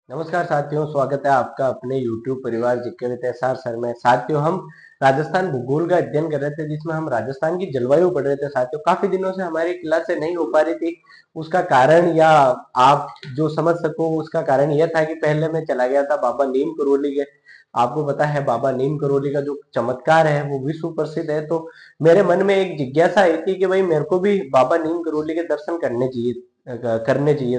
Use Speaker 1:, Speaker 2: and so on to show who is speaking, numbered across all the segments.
Speaker 1: नमस्कार साथियों, स्वागत है आपका अपने YouTube परिवार जीके विद एसआर सर में। साथियों, हम राजस्थान भूगोल का अध्ययन कर रहे थे जिसमें हम राजस्थान की जलवायु पढ़ रहे थे। साथियों, काफी दिनों से हमारी क्लासें नहीं हो पा रही थी। उसका कारण या आप जो समझ सको उसका कारण यह था कि पहले मैं चला गया था बाबा नीम करोली के। आपको पता है बाबा नीम करोली का जो चमत्कार है वो विश्व प्रसिद्ध है। तो मेरे मन में एक जिज्ञासा आई थी कि भाई मेरे को भी बाबा नीम करोली के दर्शन करने चाहिए।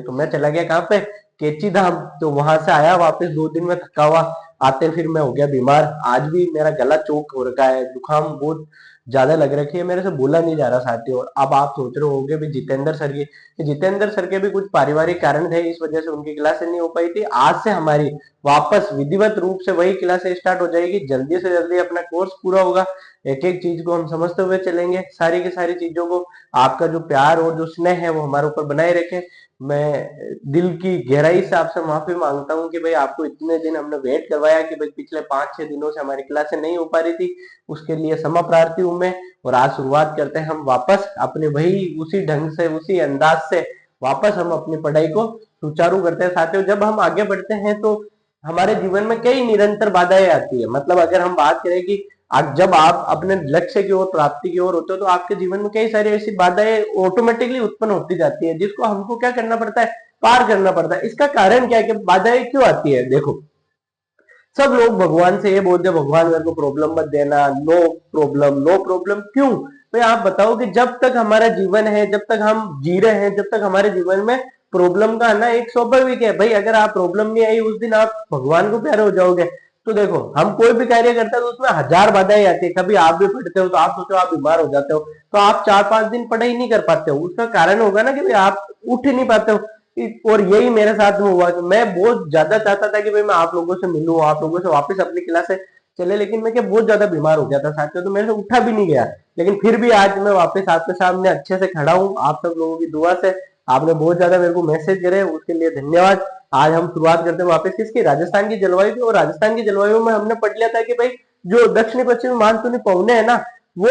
Speaker 1: तो मैं चला गया कहाँ पे, केची धाम। तो वहां से आया वापस 2 दिन में थका हुआ। आते फिर मैं हो गया बीमार। आज भी मेरा गला चोक हो रखा है, जुकाम बहुत ज्यादा लग रखी है, मेरे से बोला नहीं जा रहा साथियों। अब आप सोच रहे होंगे भी जितेंद्र सर के भी कुछ पारिवारिक कारण थे, इस वजह से उनकी क्लासें नहीं हो पाई थी। आज से हमारी वापस विधिवत रूप से वही क्लासें स्टार्ट हो जाएगी। जल्दी से जल्दी अपना कोर्स पूरा होगा। एक एक चीज को हम समझते हुए चलेंगे, सारी की सारी चीजों को। आपका जो प्यार और जो स्नेह है वो हमारे ऊपर बनाए रखें। मैं दिल की गहराई से आपसे माफी मांगता हूं कि भाई आपको इतने दिन हमने वेट करवाया कि भाई पिछले 5-6 दिनों से हमारी क्लासें नहीं हो पा रही थी। उसके लिए क्षमा प्रार्थी हूं मैं। और आज शुरुआत करते हैं हम वापस अपने वही उसी ढंग से उसी अंदाज से वापस हम अपनी पढ़ाई को सुचारू करते हैं। साथियों, जब हम आगे बढ़ते हैं तो हमारे जीवन में कई निरंतर बाधाएं आती है। मतलब अगर हम बात करें कि जब आप अपने लक्ष्य की ओर प्राप्ति की ओर होते हो तो आपके जीवन में कई सारी ऐसी बाधाएं ऑटोमेटिकली उत्पन्न होती जाती है, जिसको हमको क्या करना पड़ता है, पार करना पड़ता है। इसका कारण क्या है कि बाधाएं क्यों आती है? देखो, सब लोग भगवान से ये बोलते हैं भगवान मेरे को प्रॉब्लम मत देना, नो प्रॉब्लम नो प्रॉब्लम। क्यों भाई आप बताओ कि जब तक हमारा जीवन है, जब तक हम जी रहे हैं, जब तक हमारे जीवन में प्रॉब्लम का आना एक स्वाभाविक है। भाई अगर आप प्रॉब्लम नहीं आई उस दिन आप भगवान को प्यारे हो जाओगे। तो देखो, हम कोई भी कार्य करते हैं तो उसमें हजार बाधाएं आती है। कभी आप भी पढ़ते हो तो आप सोचो आप बीमार हो जाते हो तो आप 4-5 दिन पढ़ाई नहीं कर पाते हो। उसका कारण होगा ना कि भाई आप उठ नहीं पाते हो। और यही मेरे साथ में हुआ कि मैं बहुत ज्यादा चाहता था कि भाई मैं आप लोगों से मिलूं, आप लोगों से वापस अपनी क्लास से चले, लेकिन मैं क्या बहुत ज्यादा बीमार हो गया था साथियों, तो मेरे से उठा भी नहीं गया। लेकिन फिर भी आज मैं वापस आपके सामने अच्छे से खड़ा हूँ, आप सब लोगों की दुआ से। आपने बहुत ज्यादा मेरे को मैसेज करे, उसके लिए धन्यवाद। आज हम शुरुआत करते हैं वापस किसकी, राजस्थान की जलवायु की। और राजस्थान की जलवायु में हमने पढ़ लिया था कि भाई जो दक्षिणी पश्चिमी मानसूनी पवने है ना, वो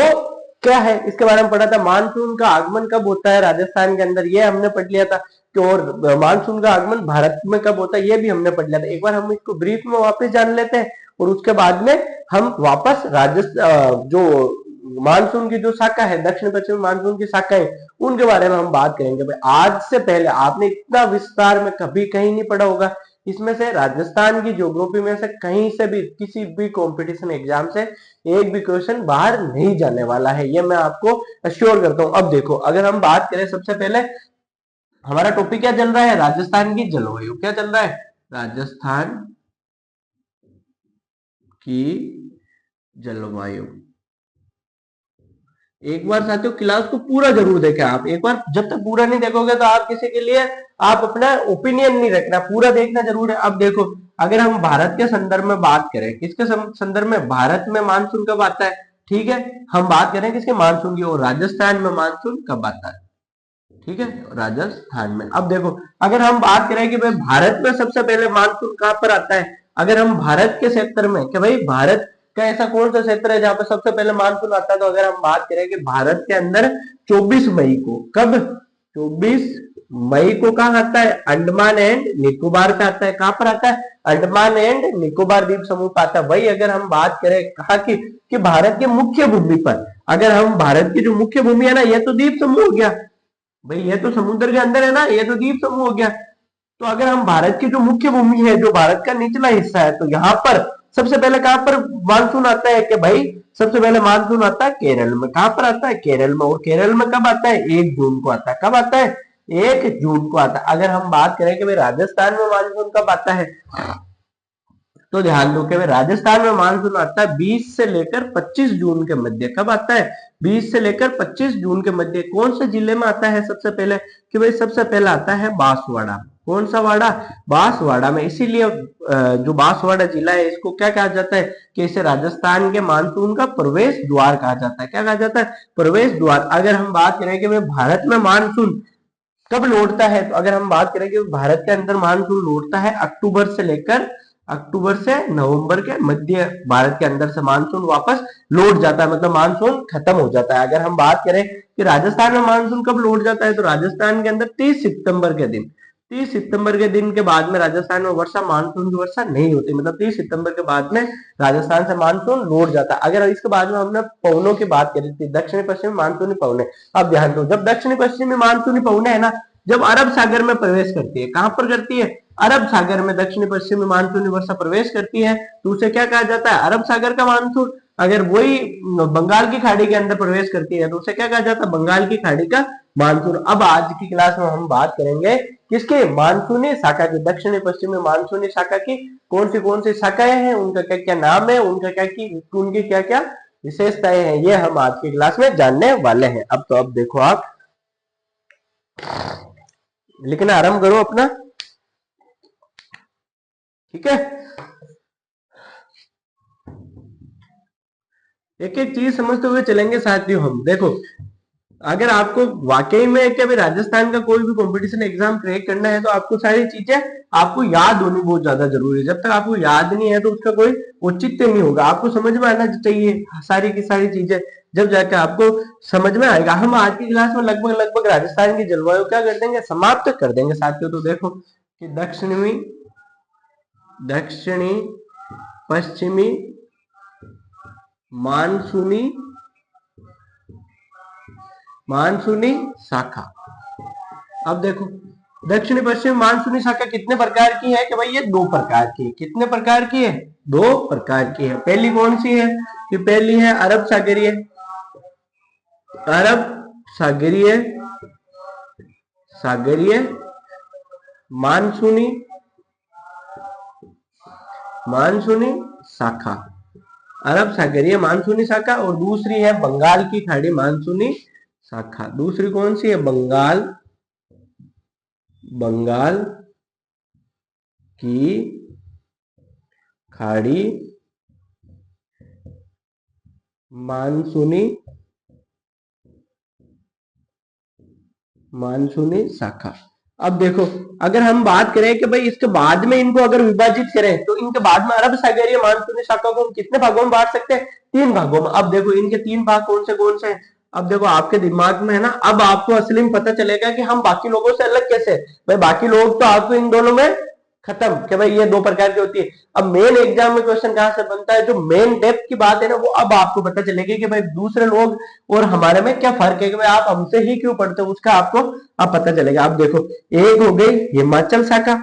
Speaker 1: क्या है इसके बारे में पढ़ा था। मानसून का आगमन कब होता है राजस्थान के अंदर, ये हमने पढ़ लिया था। और मानसून का आगमन भारत में कब होता है ये भी हमने पढ़ लिया था। एक बार हम इसको ब्रीफ में वापस जान लेते हैं और उसके बाद में हम वापस राजस्थान जो मानसून की जो शाखा है, दक्षिण पश्चिम मानसून की शाखा है, उनके बारे में हम बात करेंगे। भाई आज से पहले आपने इतना विस्तार में कभी कहीं नहीं पढ़ा होगा। इसमें से राजस्थान की ज्योग्राफी में से कहीं से भी किसी भी कंपटीशन एग्जाम से एक भी क्वेश्चन बाहर नहीं जाने वाला है, ये मैं आपको अश्योर करता हूं। अब देखो, अगर हम बात करें सबसे पहले हमारा टॉपिक क्या चल रहा है, राजस्थान की जलवायु। क्या चल रहा है, राजस्थान की जलवायु। एक बार साथियों क्लास को पूरा जरूर देखें। आप एक बार जब तक पूरा नहीं देखोगे तो आप किसी के लिए आप अपना ओपिनियन नहीं रखना, पूरा देखना जरूर है। अब देखो, अगर हम भारत के संदर्भ में बात करें, किसके संदर्भ में, भारत में मानसून कब आता है, ठीक है। हम बात करें किसके, मानसून की। और राजस्थान में मानसून कब आता है, ठीक है, राजस्थान में। अब देखो, अगर हम बात करें कि भाई भारत में सबसे पहले मानसून कहां पर आता है, अगर हम भारत के क्षेत्र में कि भाई भारत का ऐसा कौन सा क्षेत्र है जहां पर सबसे पहले मानसून आता है, तो अगर हम बात करें कि भारत के अंदर 24 मई को, कब, 24 मई को कहां आता है, अंडमान एंड निकोबार पे आता है। कहां पर आता है, अंडमान एंड निकोबार द्वीप समूह पर आता है। वही अगर हम बात करें कहा कि भारत के मुख्य भूमि पर, अगर हम भारत की जो मुख्य भूमि है ना, यह तो द्वीप समूह हो गया भाई, ये तो समुद्र के अंदर है ना, ये तो द्वीप समूह हो गया। तो अगर हम भारत की जो मुख्य भूमि है, जो भारत का निचला हिस्सा है, तो यहाँ पर सबसे पहले कहां पर मानसून आता है कि भाई सबसे पहले मानसून आता है केरल में। कहां पर आता है, केरल में। और केरल में कब आता है, 1 जून को आता है। कब आता है, 1 जून को आता है। अगर हम बात करें कि भाई राजस्थान में मानसून कब आता है, तो ध्यान दो कि राजस्थान में मानसून आता है 20 से लेकर 25 जून के मध्य। कब आता है, 20 से लेकर 25 जून के मध्य। कौन से जिले में आता है सबसे पहले, कि भाई सबसे पहले आता है बांसवाड़ा। कौन सा वाड़ा, बांसवाड़ा में। इसीलिए जो बांसवाड़ा जिला है इसको क्या कहा जाता है, कि इसे राजस्थान के मानसून का प्रवेश द्वार कहा जाता है। क्या कहा जाता है, प्रवेश द्वार। अगर हम बात करें कि भाई भारत में मानसून कब लौटता है, तो अगर हम बात करें कि भारत के अंदर मानसून लौटता है अक्टूबर से नवंबर के मध्य, भारत के अंदर से मानसून वापस लौट जाता है, मतलब मानसून खत्म हो जाता है। अगर हम बात करें कि राजस्थान में मानसून कब लौट जाता है, तो राजस्थान के अंदर 30 सितंबर के दिन, 30 सितंबर के दिन के बाद में राजस्थान में वर्षा, मानसून की वर्षा नहीं होती। मतलब 30 सितंबर के बाद में राजस्थान से मानसून लौट जाता है। अगर इसके बाद में हमने पवनों की बात करी थी, दक्षिणी पश्चिमी मानसूनी पवने, अब ध्यान दो, जब दक्षिणी पश्चिमी मानसूनी पवने है ना, जब अरब सागर में प्रवेश करती है, कहां पर करती है, अरब सागर में दक्षिणी पश्चिमी मानसूनी वर्षा प्रवेश करती है, तो उसे क्या कहा जाता है, अरब सागर का मानसून। अगर वही बंगाल की खाड़ी के अंदर प्रवेश करती है तो उसे क्या कहा जाता है, बंगाल की खाड़ी का मानसून। अब आज की क्लास में हम बात करेंगे किसके, मानसूनी शाखा की, दक्षिणी पश्चिमी मानसूनी शाखा की कौन सी शाखाएं हैं, उनका क्या क्या नाम है, उनकी क्या क्या विशेषताएं हैं, ये हम आज की क्लास में जानने वाले हैं। अब तो अब देखो, आप लिखना आरंभ करो अपना, ठीक है। एक एक चीज समझते हुए चलेंगे साथियों हम। देखो, अगर आपको वाकई में क्या राजस्थान का कोई भी कंपटीशन एग्जाम क्रैक करना है तो आपको सारी चीजें आपको याद होनी बहुत ज्यादा जरूरी है। जब तक आपको याद नहीं है तो उसका कोई औचित्य नहीं होगा। आपको समझ में आना चाहिए सारी की सारी चीजें, जब जाकर आपको समझ में आएगा। हम आज की क्लास में लगभग लगभग राजस्थान की जलवायु क्या कर देंगे, समाप्त कर देंगे साथियों। तो देखो कि दक्षिणी पश्चिमी मानसूनी शाखा। अब देखो, दक्षिणी पश्चिम मानसूनी शाखा कितने प्रकार की है, कि भाई ये 2 प्रकार की है। कितने प्रकार की है, 2 प्रकार की है। पहली कौन सी है, कि पहली है अरब सागरीय मानसूनी शाखा, अरब सागरीय मानसूनी शाखा। और दूसरी है बंगाल की खाड़ी मानसूनी शाखा। दूसरी कौन सी है, बंगाल की खाड़ी मानसूनी शाखा। अब देखो, अगर हम बात करें कि भाई इसके बाद में इनको अगर विभाजित करें तो इनके बाद में अरब सागरीय मानसूनी शाखा को हम कितने भागों में बांट सकते हैं, 3 भागों में। अब देखो इनके 3 भाग कौन से हैं। अब देखो आपके दिमाग में है ना, अब आपको असली में पता चलेगा कि हम बाकी लोगों से अलग कैसे है। भाई बाकी लोग तो आपको इन दोनों में खत्म, कि भाई ये 2 प्रकार की होती है। अब मेन एग्जाम में क्वेश्चन कहां से बनता है, जो मेन डेप्थ की बात है ना, वो अब आपको पता चलेगी कि भाई दूसरे लोग और हमारे में क्या फर्क है, कि भाई आप हमसे ही क्यों पढ़ते हो, उसका आपको अब पता चलेगा। अब देखो, एक हो गई हिमाचल शाखा,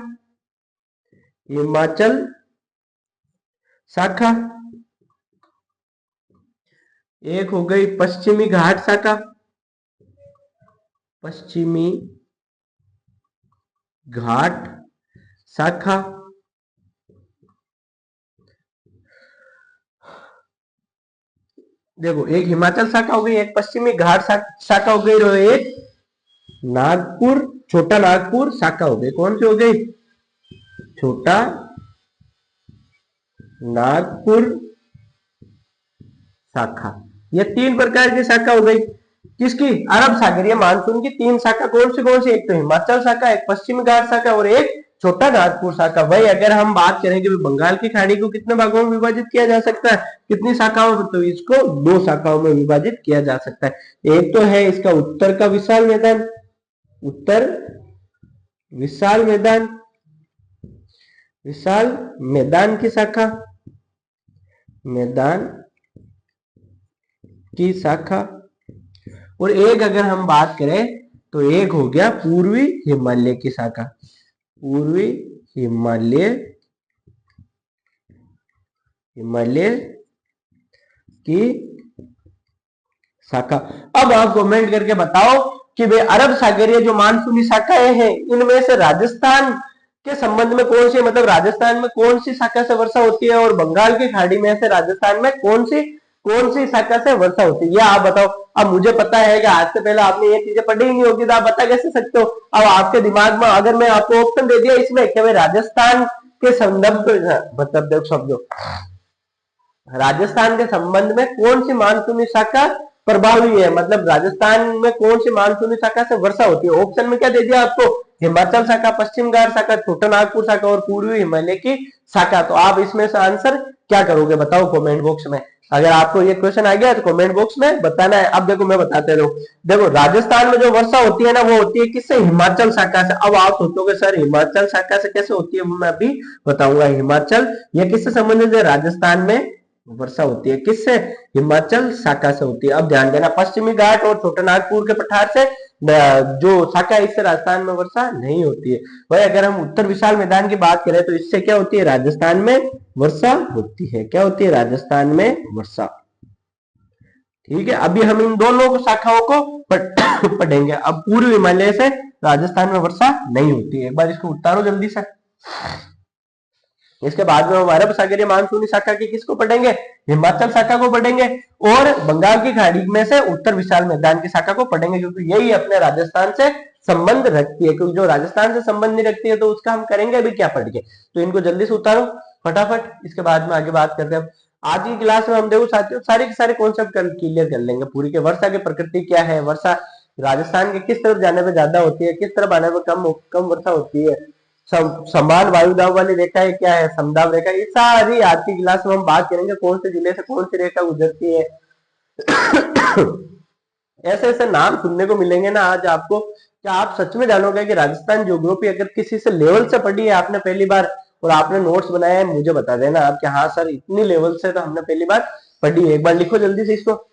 Speaker 1: एक हो गई पश्चिमी घाट शाखा, पश्चिमी घाट शाखा, देखो एक हिमाचल शाखा हो गई, एक पश्चिमी घाट शाखा हो गई, और एक छोटा नागपुर शाखा हो गई। कौन सी हो गई, छोटा नागपुर शाखा। ये 3 प्रकार की शाखा हो गई किसकी, अरब सागरीय मानसून की। 3 शाखा कौन सी, एक तो हिमाचल शाखा, एक पश्चिमी घाट शाखा और एक छोटा नागपुर शाखा। वही अगर हम बात करें कि बंगाल की खाड़ी को कितने भागों में विभाजित किया जा सकता है, कितनी शाखाओं में, तो इसको 2 शाखाओं में विभाजित किया जा सकता है। एक तो है इसका उत्तर का विशाल मैदान की शाखा, और एक अगर हम बात करें तो एक हो गया पूर्वी हिमालय की शाखा, पूर्वी हिमालय की शाखा। अब आप कमेंट करके बताओ कि भाई अरब सागरीय जो मानसूनी शाखाएं हैं, इनमें से राजस्थान के संबंध में कौन सी, मतलब राजस्थान में कौन सी शाखा से वर्षा होती है, और बंगाल की खाड़ी में से राजस्थान में कौन सी शाखा से वर्षा होती है, ये आप बताओ। अब मुझे पता है कि आज से पहले आपने ये चीजें पढ़ी ही नहीं होगी, तो आप बता कैसे सकते हो। अब आपके दिमाग में अगर मैं आपको ऑप्शन दे दिया इसमें कि भाई राजस्थान के संदर्भ, मतलब शब्दों, राजस्थान के संबंध में कौन सी मानसूनी शाखा प्रभावी है, मतलब राजस्थान में कौन सी मानसूनी शाखा से वर्षा होती है। ऑप्शन में क्या दे दिया आपको, हिमाचल शाखा, पश्चिम घाट शाखा, छोटा नागपुर शाखा और पूर्वी हिमालय की शाखा। तो आप इसमें से आंसर क्या करोगे बताओ कमेंट बॉक्स में। अगर आपको ये क्वेश्चन आ गया तो कमेंट बॉक्स में बताना है। अब देखो मैं बताते रहूं, देखो राजस्थान में जो वर्षा होती है ना वो होती है किससे, हिमाचल शाखा से। अब आप सोचोगे सर हिमाचल शाखा से कैसे होती है, वो मैं अभी बताऊंगा। हिमाचल ये किससे संबंधित है, राजस्थान में वर्षा होती है किससे, हिमाचल शाखा से होती है। अब ध्यान देना, पश्चिमी घाट और छोटानागपुर के पठार से जो शाखा है इससे राजस्थान में वर्षा नहीं होती है। भाई अगर हम उत्तर विशाल मैदान की बात करें तो इससे क्या होती है, राजस्थान में वर्षा होती है। क्या होती है, राजस्थान में वर्षा। ठीक है, अभी हम इन दोनों शाखाओं को पढ़ेंगे। अब पूर्व हिमालय से राजस्थान में वर्षा नहीं होती है। एक बार इसको उतारो जल्दी से। इसके बाद में हम अरब सागरीय मानसूनी शाखा की किसको पढ़ेंगे, हिमाचल शाखा को पढ़ेंगे, और बंगाल की खाड़ी में से उत्तर विशाल मैदान की शाखा को पढ़ेंगे, क्योंकि यही अपने राजस्थान से संबंध रखती है। क्योंकि जो राजस्थान से संबंध नहीं रखती है तो उसका हम करेंगे अभी क्या पढ़ के। तो इनको जल्दी से उतारो फटाफट, इसके बाद में आगे बात करते हैं। आज की क्लास में हम देखो साथियों सारे के सारे कॉन्सेप्ट क्लियर कर लेंगे पूरी के। वर्षा की प्रकृति क्या है, वर्षा राजस्थान के किस तरफ जाने पर ज्यादा होती है, किस तरफ आने पर कम वर्षा होती है, समान वायुदाब वाली रेखा है क्या है, समदाब रेखा, ये सारी आज की क्लास में हम बात करेंगे। कौन से जिले से कौन सी रेखा गुजरती है ऐसे ऐसे नाम सुनने को मिलेंगे ना आज आपको, क्या आप सच में जानोगे कि राजस्थान ज्योग्राफी अगर किसी से लेवल से पढ़ी है आपने पहली बार और आपने नोट्स बनाया है, मुझे बता देना आप कि हाँ सर इतनी लेवल से तो हमने पहली बार पढ़ी है। एक बार लिखो जल्दी से इसको।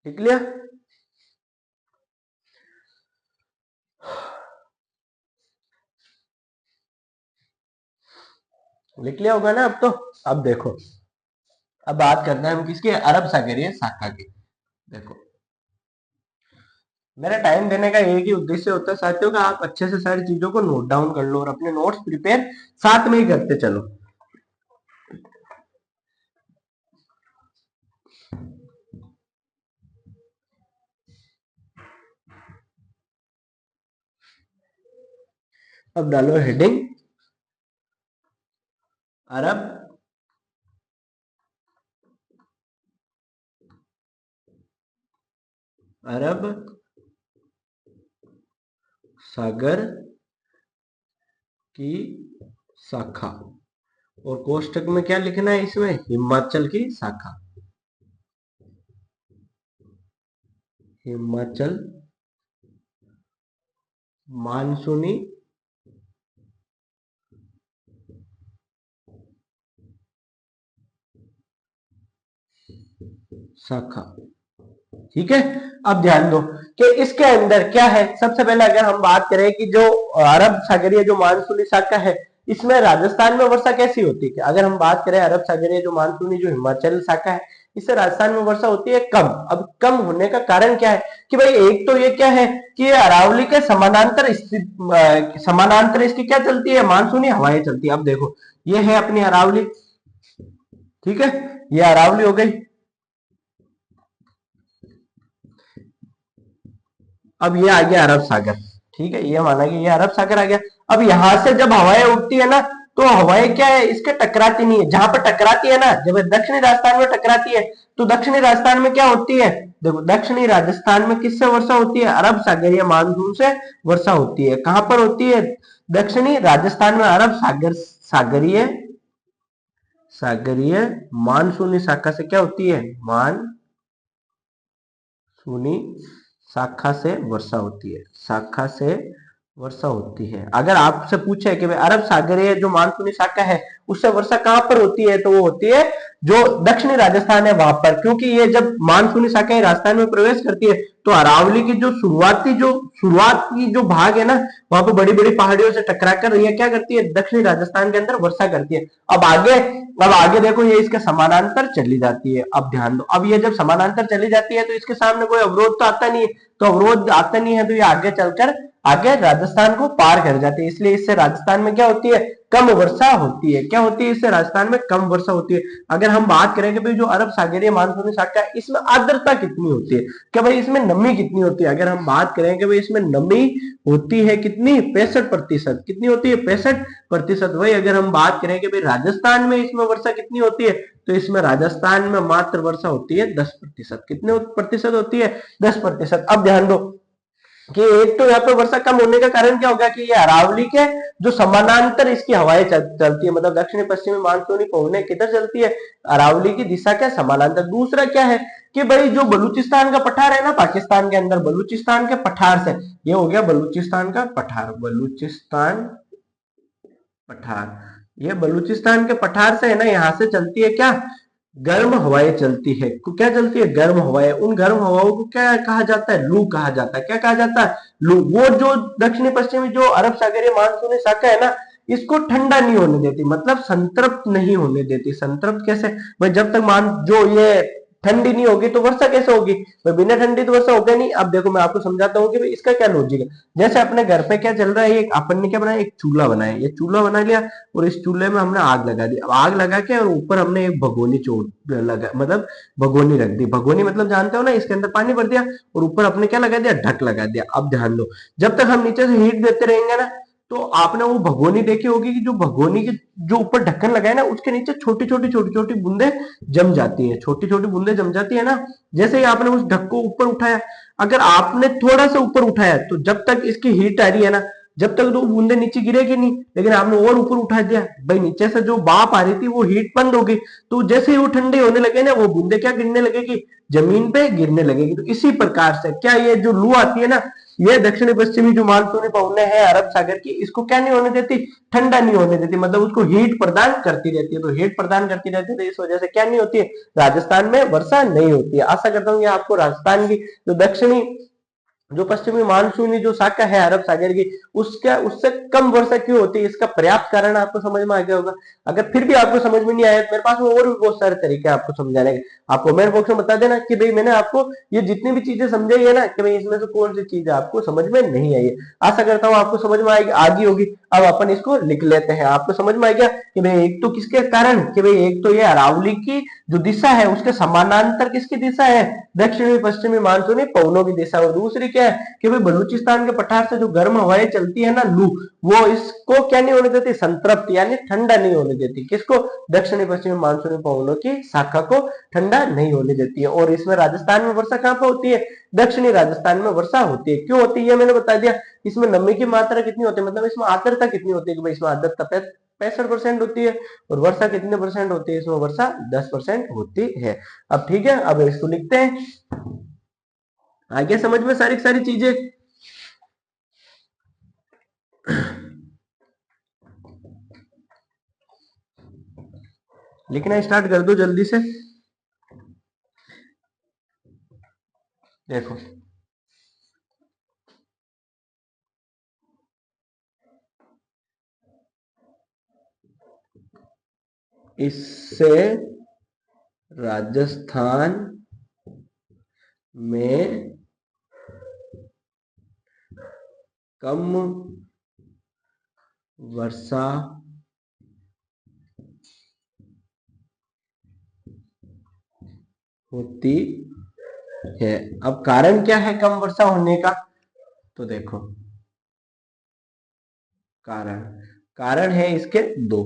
Speaker 1: लिख लिया, लिख लिया होगा ना अब तो। अब देखो, अब बात करते हैं हम किसकी, अरब सागरीय शाखा की। देखो मेरा टाइम देने का एक ही उद्देश्य होता है साथियों का, आप अच्छे से सारी चीजों को नोट डाउन कर लो और अपने नोट्स प्रिपेयर साथ में ही करते चलो। अब डालो हेडिंग अरब अरब सागर की शाखा, और कोष्टक में क्या लिखना है इसमें, हिमाचल की शाखा, हिमाचल मानसूनी शाखा। ठीक है, अब ध्यान दो कि इसके अंदर क्या है। सबसे पहले अगर हम बात करें कि जो अरब सागरीय जो मानसूनी शाखा है इसमें राजस्थान में वर्षा कैसी होती है। अगर हम बात करें अरब सागरीय जो मानसूनी जो हिमाचल शाखा है इससे राजस्थान में वर्षा होती है कम। अब कम होने का कारण क्या है कि भाई एक तो ये क्या है कि ये अरावली के समानांतर समानांतर इसकी क्या चलती है, मानसूनी हवाएं चलती है। अब देखो ये है अपनी अरावली, ठीक है, ये अरावली हो गई। अब ये आ गया अरब सागर, ठीक है, ये माना कि ये अरब सागर आ गया। अब यहां से जब हवाएं उठती है ना तो हवाएं क्या है, इसके टकराती नहीं है। जहां पर टकराती है ना, जब दक्षिणी राजस्थान में टकराती है तो दक्षिणी राजस्थान में क्या होती है, देखो दक्षिणी राजस्थान में किससे वर्षा होती है, अरब सागरीय मानसून से वर्षा होती है। कहां पर होती है, दक्षिणी राजस्थान में अरब सागरीय सागरीय मानसूनी शाखा से क्या होती है, मानसूनी शाखा से वर्षा होती है, शाखा से वर्षा होती है। अगर आपसे पूछे कि भाई अरब सागरीय जो मानसूनी शाखा है उससे वर्षा कहां पर होती है, तो वो होती है जो दक्षिणी राजस्थान है वहां पर। क्योंकि ये जब मानसूनी शाखाएं राजस्थान में प्रवेश करती है तो अरावली की जो शुरुआत की जो भाग है ना वहां पर बड़ी बड़ी पहाड़ियों से टकरा कर ये क्या करती है, दक्षिणी राजस्थान के अंदर वर्षा करती है। अब आगे देखो ये इसके समानांतर चली जाती है। अब ध्यान दो, अब ये जब समानांतर चली जाती है तो इसके सामने कोई अवरोध तो आता नहीं है, तो अवरोध आता नहीं है तो ये आगे चलकर आगे राजस्थान को पार कर जाती है, इसलिए इससे राजस्थान में क्या होती है, कम वर्षा होती है। क्या होती है, इससे राजस्थान में कम वर्षा होती है। अगर हम बात करें कि भाई जो अरब सागरीय मानसूनी शाखा है इसमें आर्द्रता कितनी होती है, कि भाई इसमें नमी कितनी होती है, अगर हम बात करें कि भाई इसमें नमी होती है कितनी, 65%। कितनी होती है, 65%। वही अगर हम बात करें कि भाई राजस्थान में इसमें वर्षा कितनी होती है, तो इसमें राजस्थान में मात्र वर्षा होती है 10%। कितने प्रतिशत होती है, 10%। अब ध्यान दो कि एक तो यहाँ पे वर्षा कम होने का कारण क्या होगा कि ये अरावली के जो समानांतर इसकी हवाएं चलती है, मतलब दक्षिणी पश्चिमी मानसूनी पवनें किधर चलती है, अरावली की दिशा के समानांतर। दूसरा क्या है कि भाई जो बलूचिस्तान का पठार है ना पाकिस्तान के अंदर, बलूचिस्तान के पठार से, ये हो गया बलूचिस्तान का पठार, बलूचिस्तान पठार, ये बलूचिस्तान के पठार से है ना, यहाँ से चलती है क्या, गर्म हवाएं चलती है। क्या चलती है, गर्म हवाएं। उन गर्म हवाओं को क्या कहा जाता है, लू कहा जाता है। क्या कहा जाता है, लू। वो जो दक्षिणी पश्चिमी जो अरब सागरीय मानसूनी शाखा है ना, इसको ठंडा नहीं होने देती, मतलब संतृप्त नहीं होने देती। संतृप्त कैसे भाई, जब तक मान जो ये ठंडी नहीं होगी तो वर्षा कैसे होगी भाई, बिना ठंडी तो वर्षा होगा नहीं। अब देखो मैं आपको समझाता हूँ कि भाई इसका क्या लॉजिक है। जैसे अपने घर पे क्या चल रहा है, एक अपन ने क्या बनाया, एक चूल्हा बनाया, ये चूल्हा बना लिया और इस चूल्हे में हमने आग लगा दी। अब आग लगा के और ऊपर हमने एक भगोनी चोट लगा, मतलब भगोनी रख दी। भगोनी मतलब जानते हो ना, इसके अंदर पानी भर दिया और ऊपर अपने क्या लगा दिया, ढक लगा दिया। अब ध्यान दो, जब तक हम नीचे से हीट देते रहेंगे ना, तो आपने वो भगोनी देखी होगी कि जो भगोनी के जो ऊपर ढक्कन लगा है ना, उसके नीचे छोटी छोटी बूंदे जम जाती है, छोटी छोटी बूंदे जम जाती है ना। जैसे ही आपने उस ढक को ऊपर उठाया, अगर आपने थोड़ा सा ऊपर उठाया तो जब तक इसकी हीट आ रही है ना, जब तक तो बूंदे नीचे गिरेगी नहीं। लेकिन आपने और ऊपर उठा दिया भाई, नीचे से जो भाप आ रही थी वो हीट बंद होगी, तो जैसे ही वो ठंडे होने लगे ना, वो बूंदे क्या गिरने लगेगी, जमीन पे गिरने लगेगी। तो इसी प्रकार से क्या ये जो लू आती है ना, ये दक्षिणी पश्चिमी जो मानसूनी पवनें हैं अरब सागर की, इसको क्या नहीं होने देती, ठंडा नहीं होने देती, मतलब उसको हीट प्रदान करती रहती है। तो हीट प्रदान करती रहती है, तो इस वजह से क्या नहीं होती है, राजस्थान में वर्षा नहीं होती है। आशा करता हूँ ये आपको राजस्थान की जो दक्षिणी जो पश्चिमी मानसूनी जो शाखा है अरब सागर की, उसका उससे कम वर्षा क्यों होती है, इसका पर्याप्त कारण आपको समझ में आ गया होगा। अगर फिर भी आपको समझ में नहीं आया तो मेरे पास में और भी बहुत सारे तरीके आपको समझाने के। आप कमेंट बॉक्स में बता देना कि भाई मैंने आपको ये जितनी भी चीजें समझाई है ना, कि भाई इसमें से कौन सी चीज आपको समझ में नहीं आई है। आशा करता हूँ आपको समझ में आएगी, आ गई होगी। अब अपन इसको लिख लेते हैं। आपको समझ में आ गया कि भाई एक तो किसके कारण, कि भाई एक तो ये अरावली की जो दिशा है उसके समानांतर किसकी दिशा है, दक्षिणी पश्चिमी मानसूनी पवनों की दिशा। और दूसरी क्या है कि भाई बलूचिस्तान के पठार से जो गर्म हवाएं चलती है ना, लू, वो इसको क्या नहीं होने देती, संतृप्त यानी ठंडा नहीं होने देती। किसको, दक्षिणी पश्चिमी मानसूनी पवनों की शाखा को ठंडा नहीं होने देती है। और इसमें राजस्थान में वर्षा कहां पर होती है, दक्षिणी राजस्थान में वर्षा होती है। क्यों होती है मैंने बता दिया। इसमें नमी की मात्रा कितनी होती है, मतलब इसमें आर्द्रता कितनी होती है, कि भाई इसमें आर्द्रता 65% होती है। और वर्षा कितने परसेंट होती है, इसमें वर्षा 10% होती है। अब ठीक है, अब इसको लिखते हैं। आगे समझ में सारी सारी चीजें। लिखना स्टार्ट कर दो जल्दी से। देखो इससे राजस्थान में कम वर्षा होती है। अब कारण क्या है कम वर्षा होने का, तो देखो कारण कारण है इसके दो।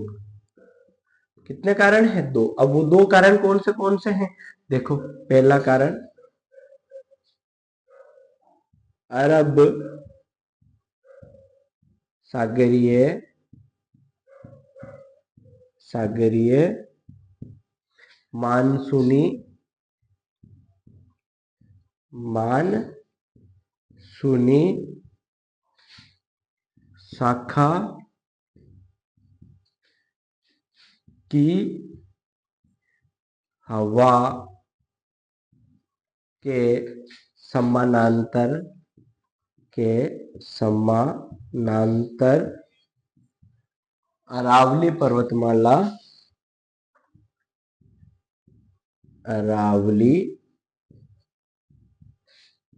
Speaker 1: कितने कारण है, दो। अब वो दो कारण कौन से हैं, देखो पहला कारण अरब सागरीय सागरीय मानसूनी मानसूनी शाखा की हवा के समानांतर के समानांतर अरावली पर्वतमाला अरावली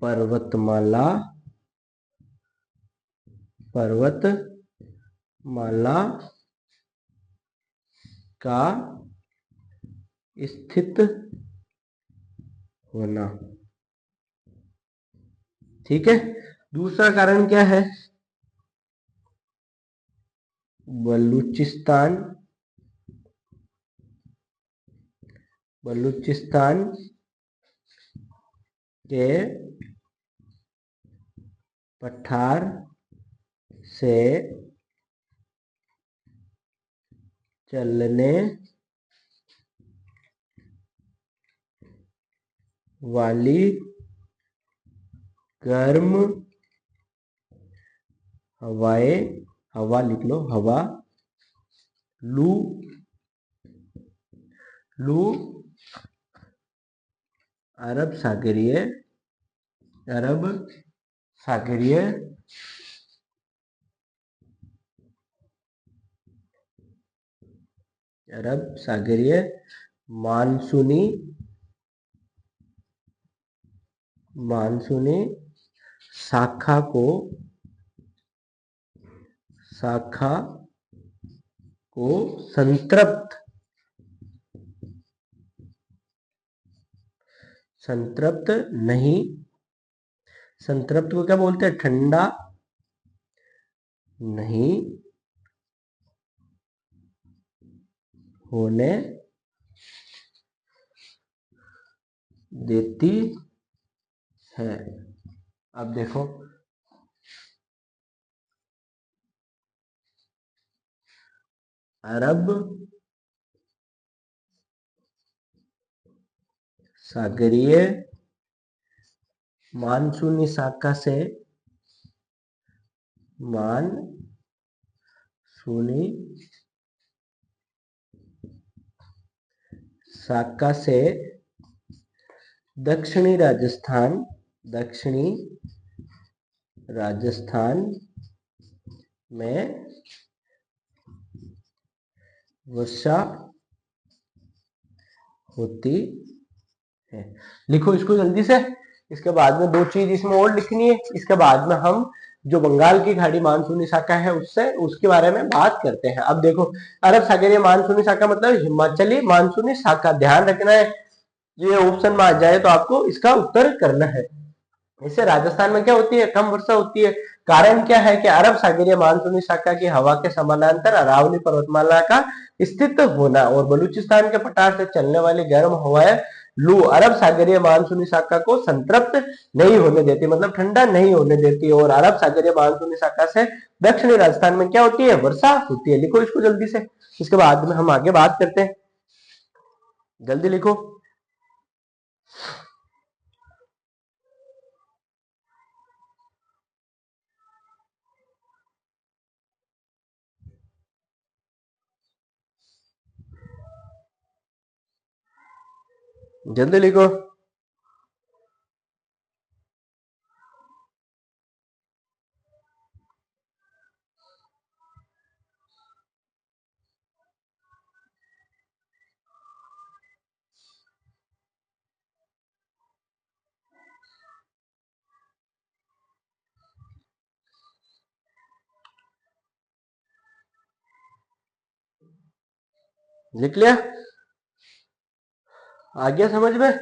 Speaker 1: पर्वतमाला पर्वतमाला का स्थित होना। ठीक है, दूसरा कारण क्या है? बलूचिस्तान के पठार से चलने वाली गर्म हवा लिख लो, हवा लू अरब सागरीय मानसूनी शाखा को संतृप्त को क्या बोलते हैं? ठंडा नहीं होने देती है। अब देखो, अरब सागरीय मानसूनी शाखा से दक्षिणी राजस्थान में वर्षा होती है। लिखो इसको जल्दी से। इसके बाद में दो चीज इसमें और लिखनी है। इसके बाद में हम जो बंगाल की खाड़ी मानसूनी शाखा है उसके बारे में बात करते हैं। अब देखो, अरब सागरीय मानसूनी शाखा मतलब हिमाचली मानसूनी शाखा। ध्यान रखना है, ये ऑप्शन में आ जाए तो आपको इसका उत्तर करना है। इससे राजस्थान में क्या होती है? कम वर्षा होती है। कारण क्या है कि अरब सागरीय मानसूनी शाखा की हवा के समानांतर अरावली पर्वतमाला का स्थित होना और बलूचिस्तान के पठार से चलने वाली गर्म हवाएं लू अरब सागरीय मानसूनी शाखा को संतृप्त नहीं होने देती, मतलब ठंडा नहीं होने देती। और अरब सागरीय मानसूनी शाखा से दक्षिणी राजस्थान में क्या होती है? वर्षा होती है। लिखो इसको जल्दी से, इसके बाद में हम आगे बात करते हैं। जल्दी लिखो। जल्दी लिखो। लिख लिया? आ गया समझ में?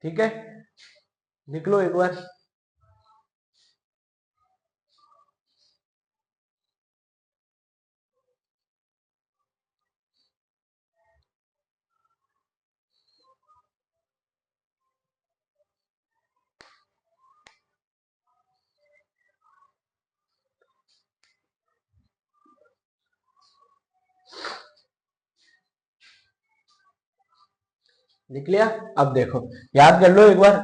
Speaker 1: ठीक है, लिख लो एक बार। लिख लिया? अब देखो, याद कर लो एक बार।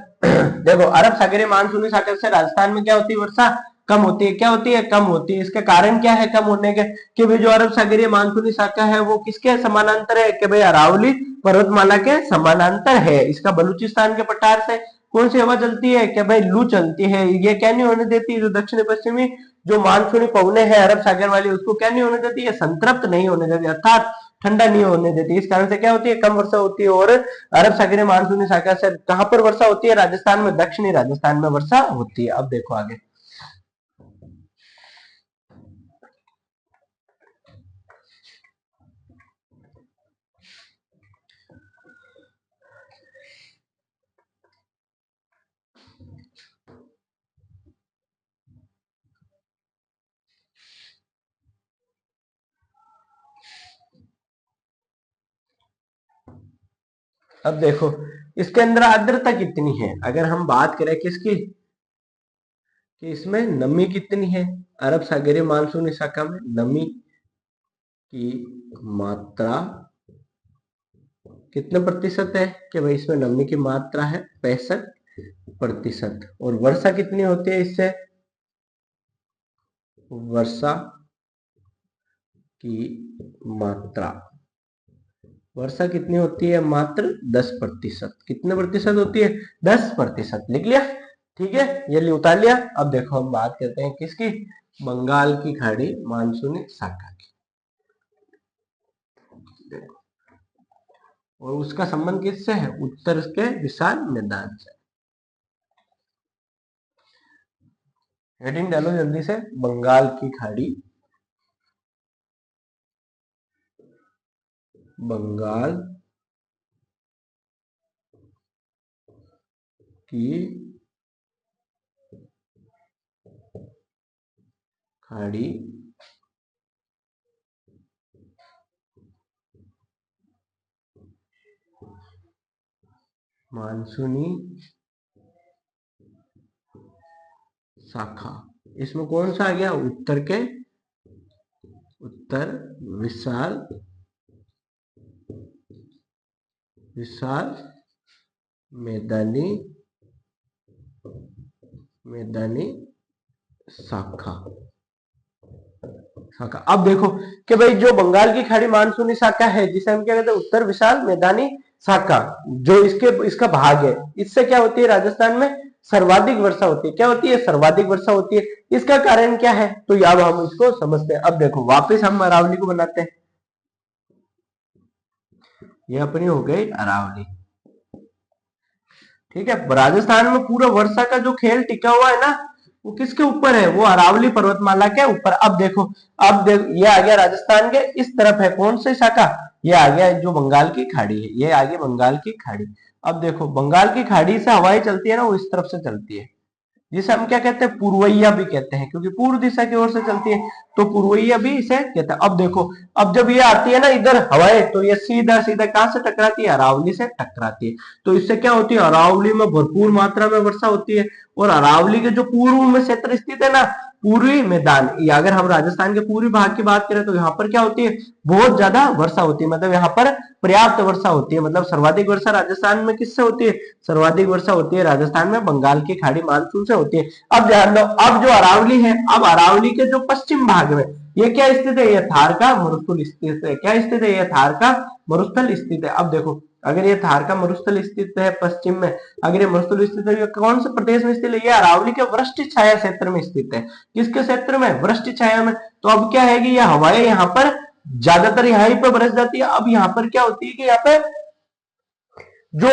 Speaker 1: देखो, अरब सागरीय मानसूनी शाखा से राजस्थान में क्या होती है? वर्षा कम होती है। क्या होती है? कम होती है। इसके कारण क्या है कम होने के? कि भाई जो अरब सागरीय मानसूनी शाखा है वो किसके समानांतर है? कि भाई अरावली पर्वतमाला के समानांतर है। इसका बलूचिस्तान के पठार से कौन सी हवा चलती है? कि भाई लू चलती है। ये क्या नहीं होने देती? जो दक्षिणी पश्चिमी जो मानसूनी पवने हैं अरब सागर वाली, उसको क्या नहीं होने देती? ये संतृप्त नहीं होने देती, अर्थात ठंडा नहीं होने देती। इस कारण से क्या होती है, कम वर्षा होती है। और अरब सागरीय मानसूनी शाखा से कहां पर वर्षा होती है, राजस्थान में, दक्षिणी राजस्थान में वर्षा होती है। अब देखो आगे, अब देखो इसके अंदर आर्द्रता कितनी है। अगर हम बात करें किसकी, कि इसमें नमी कितनी है, अरब सागरीय मानसूनी शाखा में नमी की मात्रा कितने प्रतिशत है, कि भाई इसमें नमी की मात्रा है 65%। और वर्षा कितनी होती है इससे, वर्षा की मात्रा, वर्षा कितनी होती है, मात्र 10%। कितने प्रतिशत होती है, 10%। लिख लिया, ठीक है, ये लिए उतार लिया। अब देखो हम बात करते हैं किसकी, बंगाल की खाड़ी मानसूनी शाखा की। देखो, और उसका संबंध किससे है, उत्तर के विशाल मैदान से। हेडिंग डालो जल्दी से, बंगाल की खाड़ी, बंगाल की खाड़ी मानसूनी शाखा, इसमें कौन सा आ गया, उत्तर के, उत्तर विशाल, विशाल मैदानी, मैदानी शाखा, शाखा। अब देखो कि भाई जो बंगाल की खाड़ी मानसूनी शाखा है, जिसे हम क्या कहते हैं, उत्तर विशाल मैदानी शाखा, जो इसका भाग है, इससे क्या होती है, राजस्थान में सर्वाधिक वर्षा होती है। क्या होती है, सर्वाधिक वर्षा होती है। इसका कारण क्या है, तो अब हम इसको समझते हैं। अब देखो वापिस हम अरावली को बनाते हैं, ये अपनी हो गई अरावली, ठीक है। राजस्थान में पूरा वर्षा का जो खेल टिका हुआ है ना, वो किसके ऊपर है, वो अरावली पर्वतमाला के ऊपर। अब देखो, ये आ गया राजस्थान के इस तरफ है, कौन सी शाखा, ये आ गया जो बंगाल की खाड़ी है, ये आ गई बंगाल की खाड़ी। अब देखो बंगाल की खाड़ी से हवाएं चलती है ना, वो इस तरफ से चलती है, जिसे हम क्या कहते हैं, पूर्वैया भी कहते हैं, क्योंकि पूर्व दिशा की ओर से चलती है, तो पूर्वैया भी इसे कहते हैं। अब देखो, अब जब ये आती है ना इधर हवाएं, तो ये सीधा सीधा कहां से टकराती है, अरावली से टकराती है। तो इससे क्या होती है, अरावली में भरपूर मात्रा में वर्षा होती है। और अरावली के जो पूर्व में क्षेत्र स्थित है ना, पूर्वी मैदान, या अगर हम राजस्थान के पूर्वी भाग की बात करें, तो यहाँ पर क्या होती है, बहुत ज्यादा वर्षा होती है। मतलब यहाँ पर पर्याप्त वर्षा होती है। मतलब सर्वाधिक वर्षा राजस्थान में किससे होती है, सर्वाधिक वर्षा होती है राजस्थान में बंगाल की खाड़ी मानसून से होती है। अब ध्यान दो, अब जो अरावली है, अब अरावली के जो पश्चिम भाग में ये क्या स्थित है, ये थार का मरुस्थल स्थित है। क्या स्थित है, ये थार का मरुस्थल स्थित है। अब देखो, अगर ये थार का मरुस्थल स्थित है पश्चिम में, अगर ये मरुस्थल स्थित है, कौन से प्रदेश में स्थित है, ये अरावली के वृष्टि छाया क्षेत्र में स्थित है। किसके क्षेत्र में, वृष्टि छाया में। तो अब क्या है कि ये हवाएं यहाँ पर ज्यादातर यहीं पर बरस जाती है। अब यहाँ पर क्या होती है कि यहाँ पे जो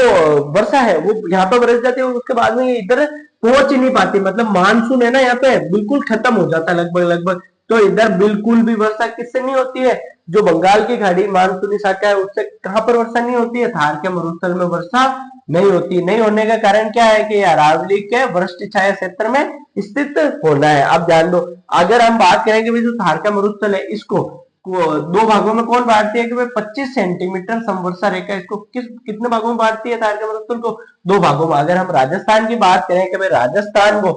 Speaker 1: वर्षा है वो यहाँ पर बरस जाती है, और उसके बाद में ये इधर पहुंच ही नहीं पाती। मतलब मानसून है ना, यहाँ पे बिल्कुल खत्म हो जाता है लगभग लगभग। तो इधर बिल्कुल भी वर्षा किससे नहीं होती है, जो बंगाल की खाड़ी मानसूनी शाखा है उससे कहां पर वर्षा नहीं होती है, थार के मरुस्थल में वर्षा नहीं होती। नहीं होने का कारण क्या है कि अरावली के वृष्टि छाया क्षेत्र में स्थित होना है। अब ध्यान दो, अगर हम बात करेंगे जो थार का मरुस्थल है, इसको दो भागों में कौन बांटती है कि भाई 25 सेंटीमीटर समवर्षा रेखा, इसको कितने भागों में बांटती है थार के मरुस्थल को, दो भागों में। अगर हम राजस्थान की बात करें कि भाई राजस्थान को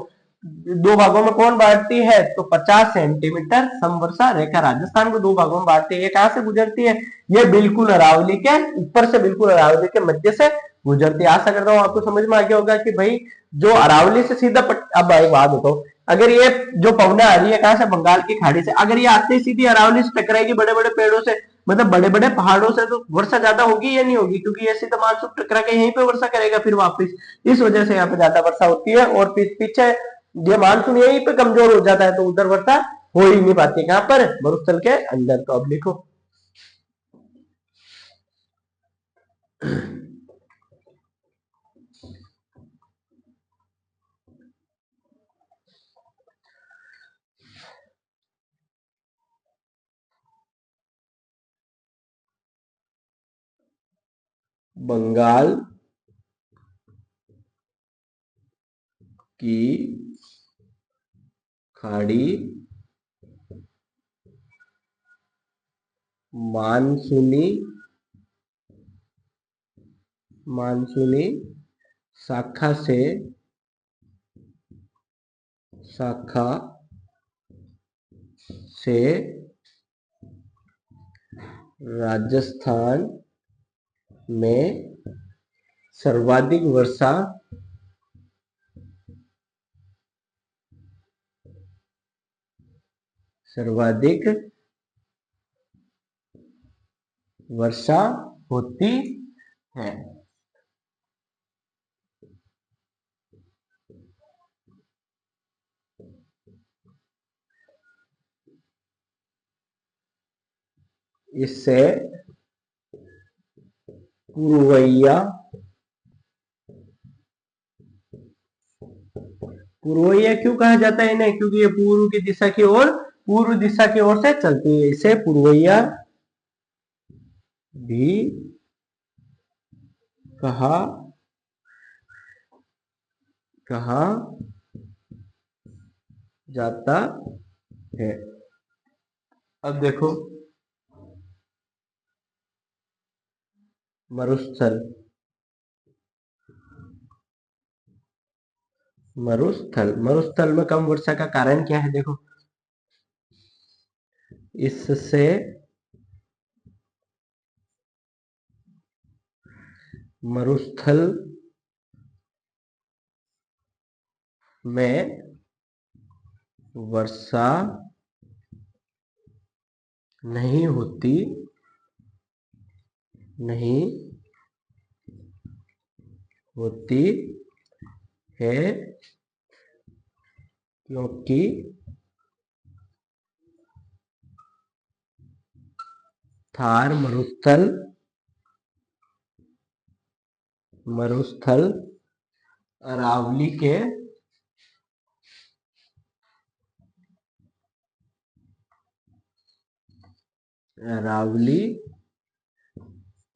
Speaker 1: दो भागों में कौन बांटती है, तो 50 सेंटीमीटर समवर्षा रेखा राजस्थान को दो भागों में बांटती है। ये कहां से गुजरती है, ये बिल्कुल अरावली के ऊपर से, बिल्कुल अरावली के मध्य से गुजरती है। आशा करता हूँ आपको समझ में आ गया होगा कि भाई जो अरावली से सीधा अब एक बात बताओ, अगर ये जो पवना आ रही है कहां से, बंगाल की खाड़ी से, अगर ये आते ही सीधी अरावली से टकराएगी बड़े बड़े पेड़ों से, मतलब बड़े बड़े पहाड़ों से, तो वर्षा ज्यादा होगी या नहीं होगी, क्योंकि ये सीधा मानसून टकरा के यहीं पे वर्षा करेगा फिर वापस। इस वजह से यहाँ पे ज्यादा वर्षा होती है। और पीछे ये मानसून यहीं पे कमजोर हो जाता है, तो उधर वर्षा हो ही नहीं पाती। कहां पर, मरुस्थल के अंदर। तो अब लिखो, बंगाल की खाड़ी मानसूनी मानसूनी शाखा से राजस्थान में सर्वाधिक वर्षा होती है। इससे पूर्वैया क्यों कहा जाता है इन्हें? क्योंकि ये पूर्व दिशा की ओर से चलती है। इसे पूर्वैया भी कहा जाता है। अब देखो, मरुस्थल में कम वर्षा का कारण क्या है? देखो, इससे मरुस्थल में वर्षा नहीं होती है, क्योंकि थार मरुस्थल अरावली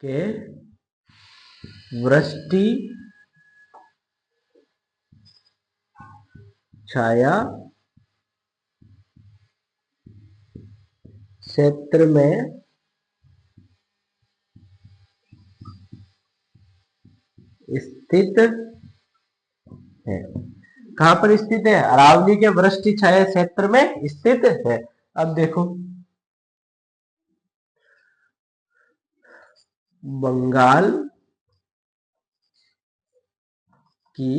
Speaker 1: के वृष्टि छाया क्षेत्र में स्थित है। कहां पर स्थित है? अरावली के वृष्टि छाया क्षेत्र में स्थित है। अब देखो, बंगाल की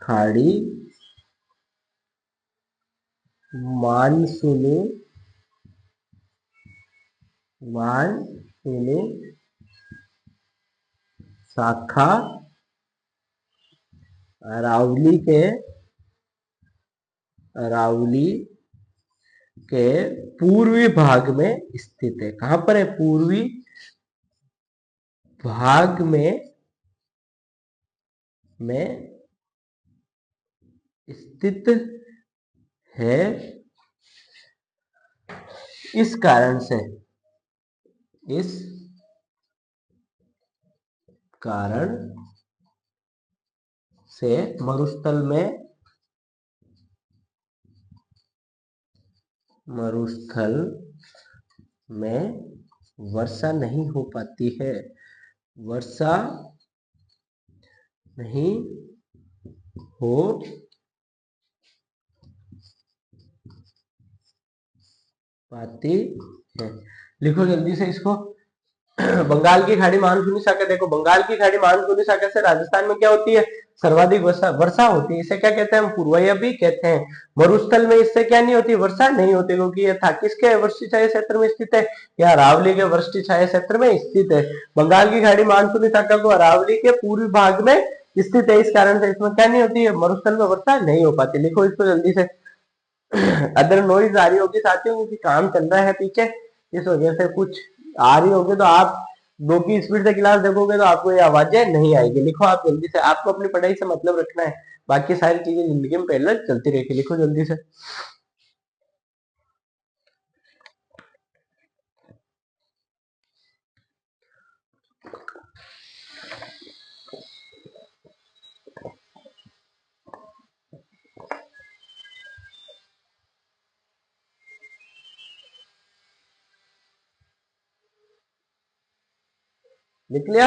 Speaker 1: खाड़ी मानसूनी शाखा अरावली के पूर्वी भाग में स्थित है। कहां पर है? पूर्वी भाग में स्थित है। इस कारण से मरुस्थल में वर्षा नहीं हो पाती है। वर्षा नहीं हो पाती है। लिखो जल्दी से इसको। बंगाल की खाड़ी मानसूनी शाखा। देखो, बंगाल की खाड़ी मानसूनी शाखा से राजस्थान में क्या होती है? सर्वाधिक वर्षा होती है। इसे क्या कहते हैं? हम पूर्वैया भी कहते हैं। मरुस्थल में इससे क्या नहीं होती? वर्षा नहीं होती, क्योंकि यह था किसके वृष्टि छाया क्षेत्र में स्थित है? यह अरावली के वृष्टि छाया क्षेत्र में स्थित है। बंगाल की खाड़ी मानसूनी शाखा को अरावली के पूर्वी भाग में स्थित है। इस कारण से इसमें क्या नहीं होती है? मरुस्थल में वर्षा नहीं हो पाती। लिखो इसको जल्दी से। अदर नॉइज आ रही होगी साथियों, क्योंकि काम चल रहा है पीछे, इस वजह से कुछ आ रही होगी तो आप 2 की स्पीड से क्लास देखोगे तो आपको ये आवाजें नहीं आएगी। लिखो आप जल्दी से, आपको अपनी पढ़ाई से मतलब रखना है, बाकी सारी चीजें जिंदगी में पहले चलती रहेगी। लिखो जल्दी से। लिख लिया?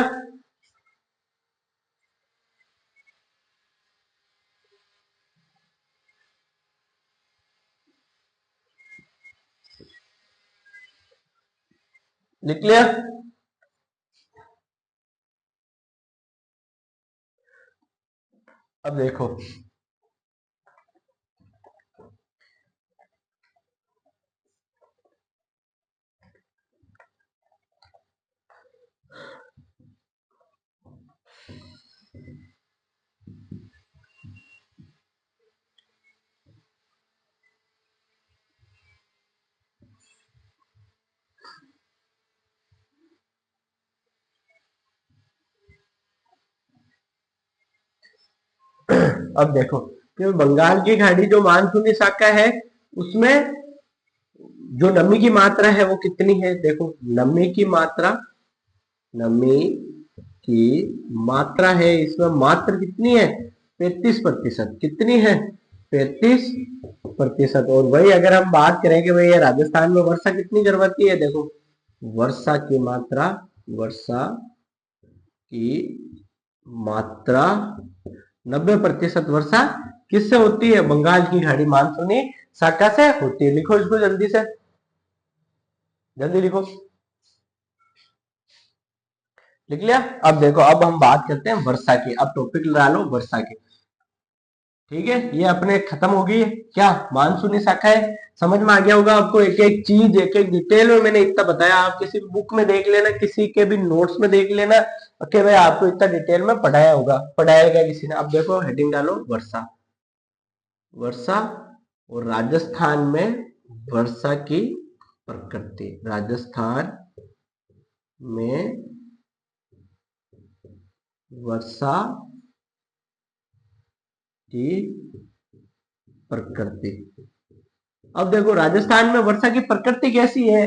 Speaker 1: लिख लिया? अब देखो, अब देखो कि बंगाल की खाड़ी जो मानसूनी शाखा है उसमें जो नमी की मात्रा है वो कितनी है। देखो नमी की मात्रा, नमी की मात्रा है इसमें मात्र कितनी है, 35%। कितनी है, 35%। और वही अगर हम बात करें कि भाई राजस्थान में वर्षा कितनी करवाती है, देखो वर्षा की मात्रा, वर्षा की मात्रा 90% वर्षा किससे होती है, बंगाल की खाड़ी मानसूनी शाखा से होती है। लिखो इसको जल्दी से, जल्दी लिखो। लिख लिया? अब देखो, अब हम बात करते हैं वर्षा की। अब टॉपिक लगा लो वर्षा की, ठीक है। ये अपने खत्म हो गई है क्या, मानसूनी शाखा है। समझ में आ गया होगा आपको, एक एक चीज एक एक डिटेल में मैंने इतना बताया। आप किसी बुक में देख लेना, किसी के भी नोट्स में देख लेना कि भाई आपको इतना डिटेल में पढ़ाया होगा, पढ़ाएगा किसी ने। अब देखो हेडिंग डालो वर्षा, वर्षा और राजस्थान में वर्षा की प्रकृति, राजस्थान में वर्षा की प्रकृति। अब देखो राजस्थान में वर्षा की प्रकृति कैसी है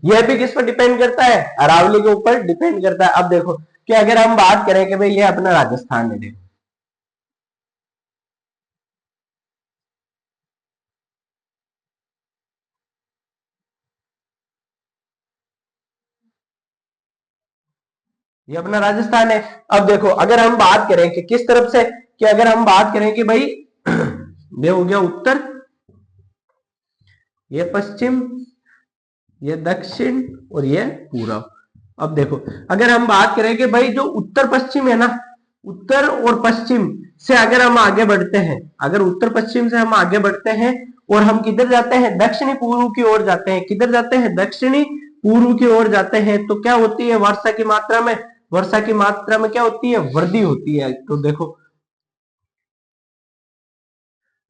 Speaker 1: यह भी किस पर डिपेंड करता है, अरावली के ऊपर डिपेंड करता है। अब देखो कि अगर हम बात करें कि भाई ये अपना राजस्थान है, देखो ये अपना राजस्थान है। अब देखो अगर हम बात करें कि किस तरफ से, कि अगर हम बात करें कि भाई ये हो गया उत्तर, ये पश्चिम, ये दक्षिण और ये पूरब। अब देखो अगर हम बात करें कि भाई जो उत्तर पश्चिम है ना, उत्तर और पश्चिम से अगर हम आगे बढ़ते हैं, अगर उत्तर पश्चिम से हम आगे बढ़ते हैं और हम किधर जाते हैं, दक्षिणी पूर्व की ओर जाते हैं। किधर जाते हैं, दक्षिणी पूर्व की ओर जाते हैं। तो क्या होती है वर्षा की मात्रा में, वर्षा की मात्रा में क्या होती है, वृद्धि होती है। तो देखो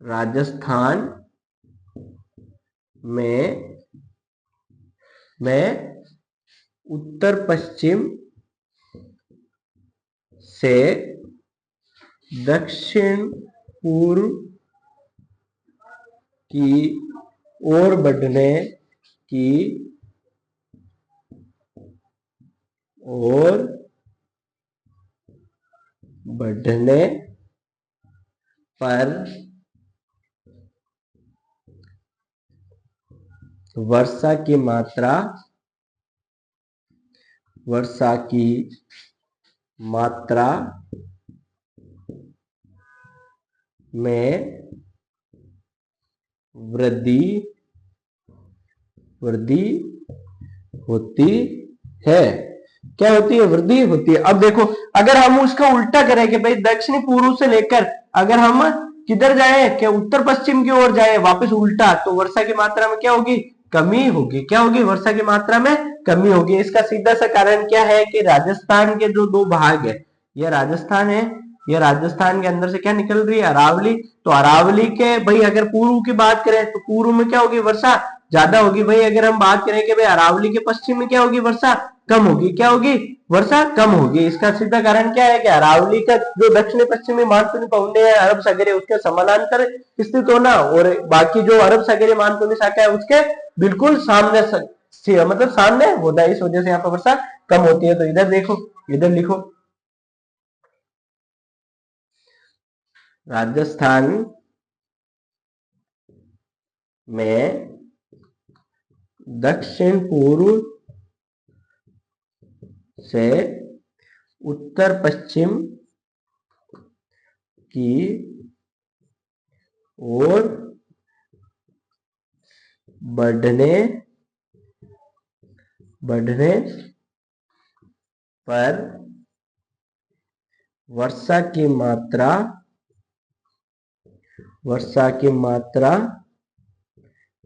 Speaker 1: राजस्थान में उत्तर पश्चिम से दक्षिण पूर्व की ओर बढ़ने की ओर बढ़ने पर वर्षा की मात्रा, वर्षा की मात्रा में वृद्धि वृद्धि होती है। क्या होती है, वृद्धि होती है। अब देखो अगर हम उसका उल्टा करें कि भाई दक्षिणी पूर्व से लेकर अगर हम किधर जाए, कि उत्तर पश्चिम की ओर जाए वापस उल्टा, तो वर्षा की मात्रा में क्या होगी, कमी होगी। क्या होगी, वर्षा की मात्रा में कमी होगी। इसका सीधा सा कारण क्या है कि राजस्थान के जो दो भाग है, यह राजस्थान है, यह राजस्थान के अंदर से क्या निकल रही है, अरावली। तो अरावली के भाई अगर पूर्व की बात करें तो पूर्व में क्या होगी वर्षा ज्यादा होगी। भाई अगर हम बात करें कि भाई अरावली के पश्चिम में क्या होगी, वर्षा कम होगी। क्या होगी, वर्षा कम होगी। इसका सीधा कारण क्या है कि अरावली का जो दक्षिणी पश्चिमी मानसूनी पवने है अरब सागरीय उसके समानांतर स्थित होना, और बाकी जो अरब सागरीय मानसूनी शाखा है उसके बिल्कुल सामने मतलब सामने होता है। इस वजह से यहाँ पर वर्षा कम होती है। तो इधर देखो, इधर लिखो, राजस्थान में दक्षिण पूर्व से उत्तर पश्चिम की ओर बढ़ने पर वर्षा की मात्रा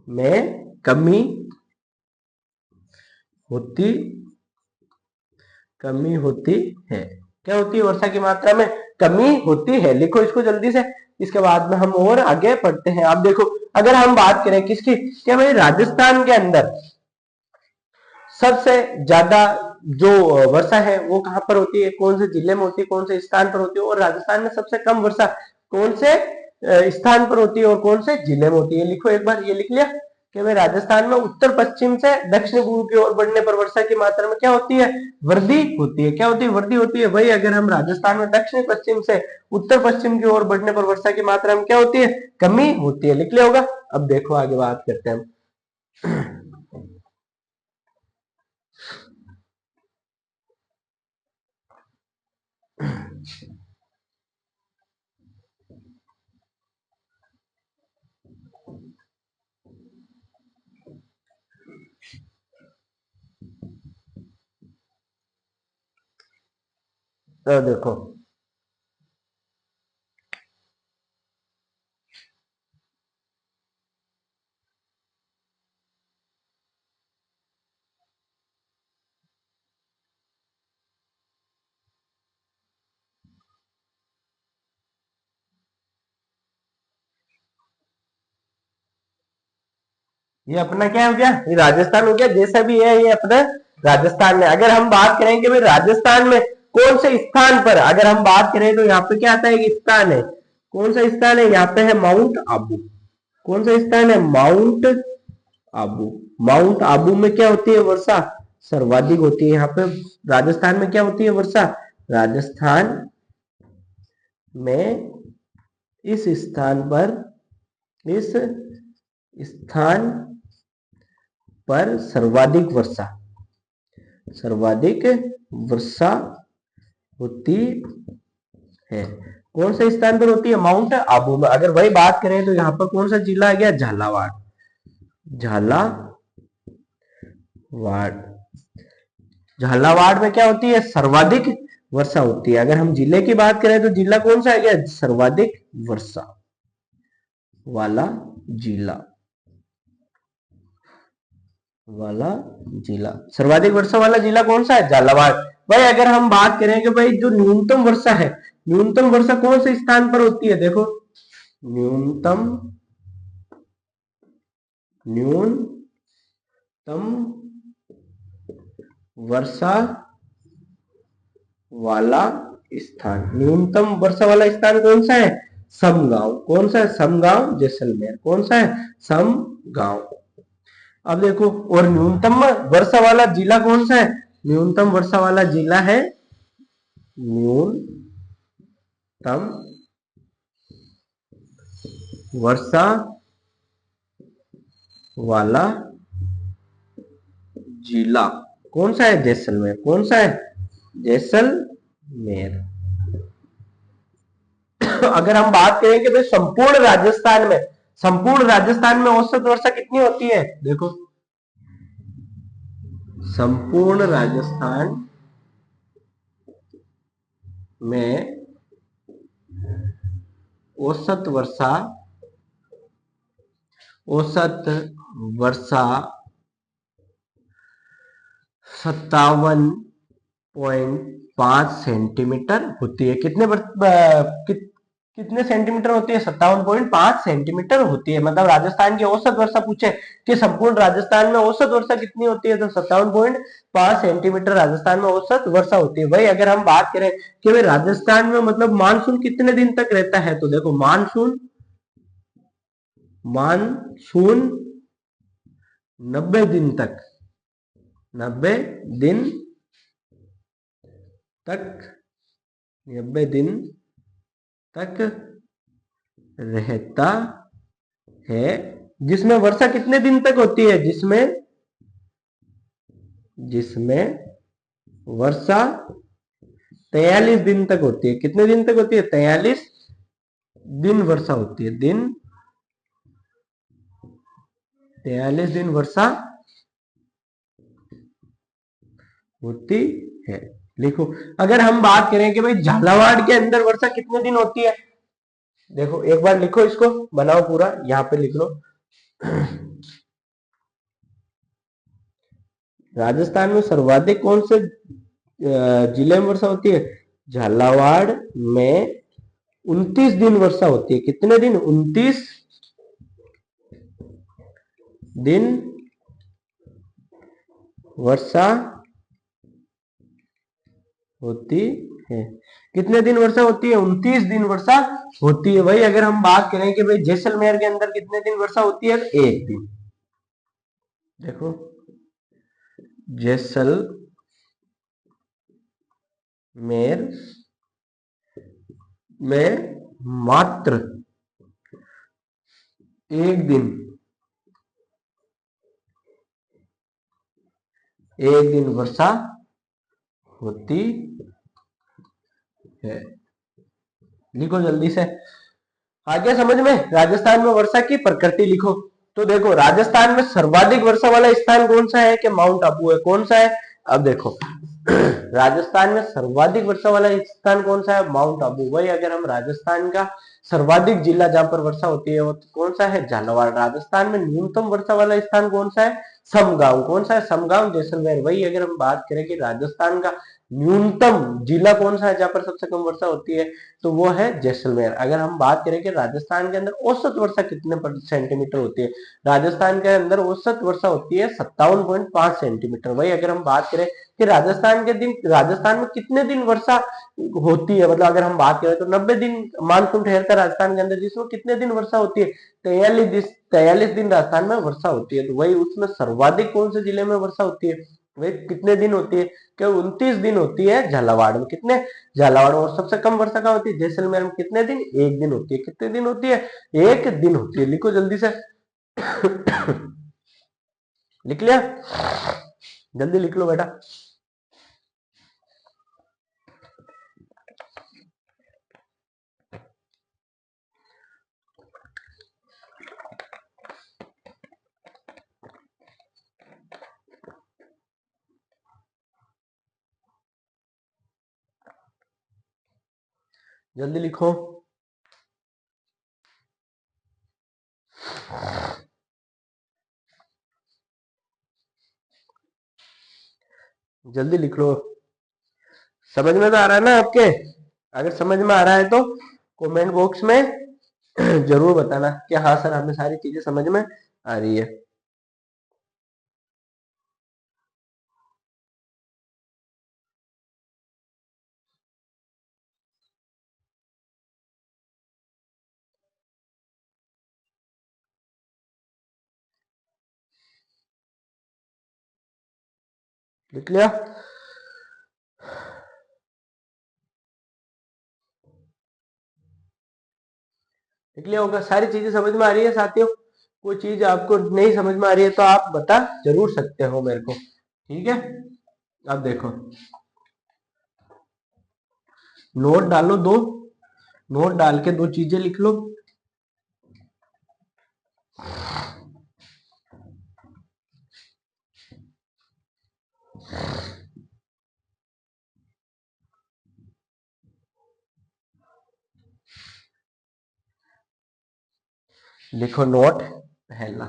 Speaker 1: में कमी होती है। क्या होती है, वर्षा की मात्रा में कमी होती है। लिखो इसको जल्दी से, इसके बाद में हम और आगे पढ़ते हैं। आप देखो, अगर हम बात करें किसकी, क्या भाई राजस्थान के अंदर सबसे ज्यादा जो वर्षा है वो कहां पर होती है, कौन से जिले में होती है, कौन से स्थान पर होती है, और राजस्थान में सबसे कम वर्षा कौन से स्थान पर होती है और कौन से जिले में होती है। लिखो एक बार, ये लिख लिया कि भाई राजस्थान में उत्तर पश्चिम से दक्षिण पूर्व की ओर बढ़ने पर वर्षा की मात्रा में क्या होती है, वृद्धि होती है। क्या होती है, वृद्धि होती है। भाई अगर हम राजस्थान में दक्षिण पश्चिम से उत्तर पश्चिम की ओर बढ़ने पर वर्षा की मात्रा में क्या होती है, कमी होती है। लिख लिया होगा। अब देखो आगे बात करते हैं हम। तो देखो, ये अपना क्या हो गया, ये राजस्थान हो गया। जैसा भी है ये अपना राजस्थान में। अगर हम बात करें कि भाई राजस्थान में कौन से स्थान पर, अगर हम बात करें तो यहाँ पे क्या आता है, एक स्थान है। कौन सा स्थान है, यहाँ पे है माउंट आबू। कौन सा स्थान है, माउंट आबू। माउंट आबू में क्या होती है, वर्षा सर्वाधिक होती है। यहाँ पे राजस्थान में क्या होती है, वर्षा। राजस्थान में इस स्थान पर सर्वाधिक वर्षा होती है। कौन से स्थान पर होती है, माउंट आबू में। अगर वही बात करें तो यहाँ पर कौन सा जिला आ गया, झालावाड़। झालावाड़ में क्या होती है, सर्वाधिक वर्षा होती है। अगर हम जिले की बात करें तो जिला कौन सा आ गया, सर्वाधिक वर्षा वाला जिला। सर्वाधिक वर्षा वाला जिला कौन सा है, झालावाड़। भाई अगर हम बात करें कि भाई जो न्यूनतम वर्षा है, न्यूनतम वर्षा कौन से स्थान पर होती है, देखो न्यूनतम वर्षा वाला न्यूनतम वर्षा वाला स्थान कौन सा है, समगांव। कौन सा है, समगांव जैसलमेर। कौन सा है, समगांव। अब देखो, और न्यूनतम वर्षा वाला जिला कौन सा है, न्यूनतम वर्षा वाला जिला है, न्यूनतम वर्षा वाला जिला कौन सा है, जैसलमेर। कौन सा है, जैसलमेर। अगर हम बात करें कि भाई संपूर्ण राजस्थान में औसत वर्षा कितनी होती है, देखो संपूर्ण राजस्थान में औसत वर्षा 57.5 सेंटीमीटर होती है। कितने सेंटीमीटर होती है? 57.5 सेंटीमीटर होती है। मतलब राजस्थान की औसत वर्षा पूछे कि संपूर्ण राजस्थान में औसत वर्षा कितनी होती है, तो 57.5 सेंटीमीटर राजस्थान में औसत वर्षा होती है। वही अगर हम बात करें कि भाई राजस्थान में मतलब मानसून कितने दिन तक रहता है, तो देखो मानसून मानसून 90 दिन तक, 90 दिन तक, 90 दिन तक रहता है, जिसमें वर्षा कितने दिन तक होती है, जिसमें जिसमें वर्षा 43 दिन तक होती है। कितने दिन तक होती है? 43 दिन वर्षा होती है। 43 दिन वर्षा होती है। लिखो। अगर हम बात करें कि भाई झालावाड़ के अंदर वर्षा कितने दिन होती है, देखो एक बार लिखो, इसको बनाओ पूरा, यहाँ पे लिख लो। राजस्थान में सर्वाधिक कौन से जिले में वर्षा होती है? झालावाड़ में 29 दिन वर्षा होती है। कितने दिन? 29 दिन वर्षा होती है। कितने दिन वर्षा होती है? 29 दिन वर्षा होती है। वही अगर हम बात करें कि भाई जैसलमेर के अंदर कितने दिन वर्षा होती है, तो 1 दिन। देखो जैसलमेर में मात्र 1 दिन, 1 दिन वर्षा होती है। लिखो जल्दी से। आ गया समझ में? राजस्थान में वर्षा की प्रकृति लिखो। तो देखो राजस्थान में सर्वाधिक वर्षा वाला स्थान कौन सा है, कि माउंट आबू है। कौन सा है? अब देखो राजस्थान में सर्वाधिक वर्षा वाला स्थान कौन सा है? माउंट आबू। वही अगर हम राजस्थान का सर्वाधिक जिला जहां पर वर्षा होती है वो कौन सा है? झालावाड़। राजस्थान में न्यूनतम वर्षा वाला स्थान कौन सा है? समगांव। कौन सा है? समगांव, जैसलमेर। वही अगर हम बात करें कि राजस्थान का न्यूनतम जिला कौन सा है जहां पर सबसे कम वर्षा होती है, तो वो है जैसलमेर। अगर हम बात करें कि राजस्थान के अंदर औसत वर्षा कितने सेंटीमीटर होती है, राजस्थान के अंदर औसत वर्षा होती है 57.5 सेंटीमीटर। वही अगर हम बात करें कि राजस्थान में कितने दिन वर्षा होती है, मतलब अगर हम बात करें तो 90 दिन मानसून ठहरता है राजस्थान के अंदर, जिसमें कितने दिन वर्षा होती है? 43 दिन राजस्थान में वर्षा होती है। तो वही उसमें सर्वाधिक कौन से जिले में वर्षा होती है? वही कितने दिन होती है? क्या 29 दिन होती है झालावाड़ में। कितने? झालावाड़। और सबसे कम वर्षा कहाँ होती है? जैसलमेर में। कितने दिन? 1 दिन होती है। कितने दिन होती है? 1 दिन होती है। लिखो जल्दी से। लिख लिया? जल्दी लिख लो बेटा। जल्दी लिखो। जल्दी लिख लो। समझ में तो आ रहा है ना आपके? अगर समझ में आ रहा है तो कमेंट बॉक्स में जरूर बताना कि हाँ सर हमें सारी चीजें समझ में आ रही है। लिख लिया? लिख लिया होगा। सारी चीजें समझ में आ रही है साथियों? कोई चीज आपको नहीं समझ में आ रही है तो आप बता जरूर सकते हो मेरे को, ठीक है? अब देखो नोट डालो दो, नोट डाल के दो चीजें लिख लो। लिखो नोट पहला।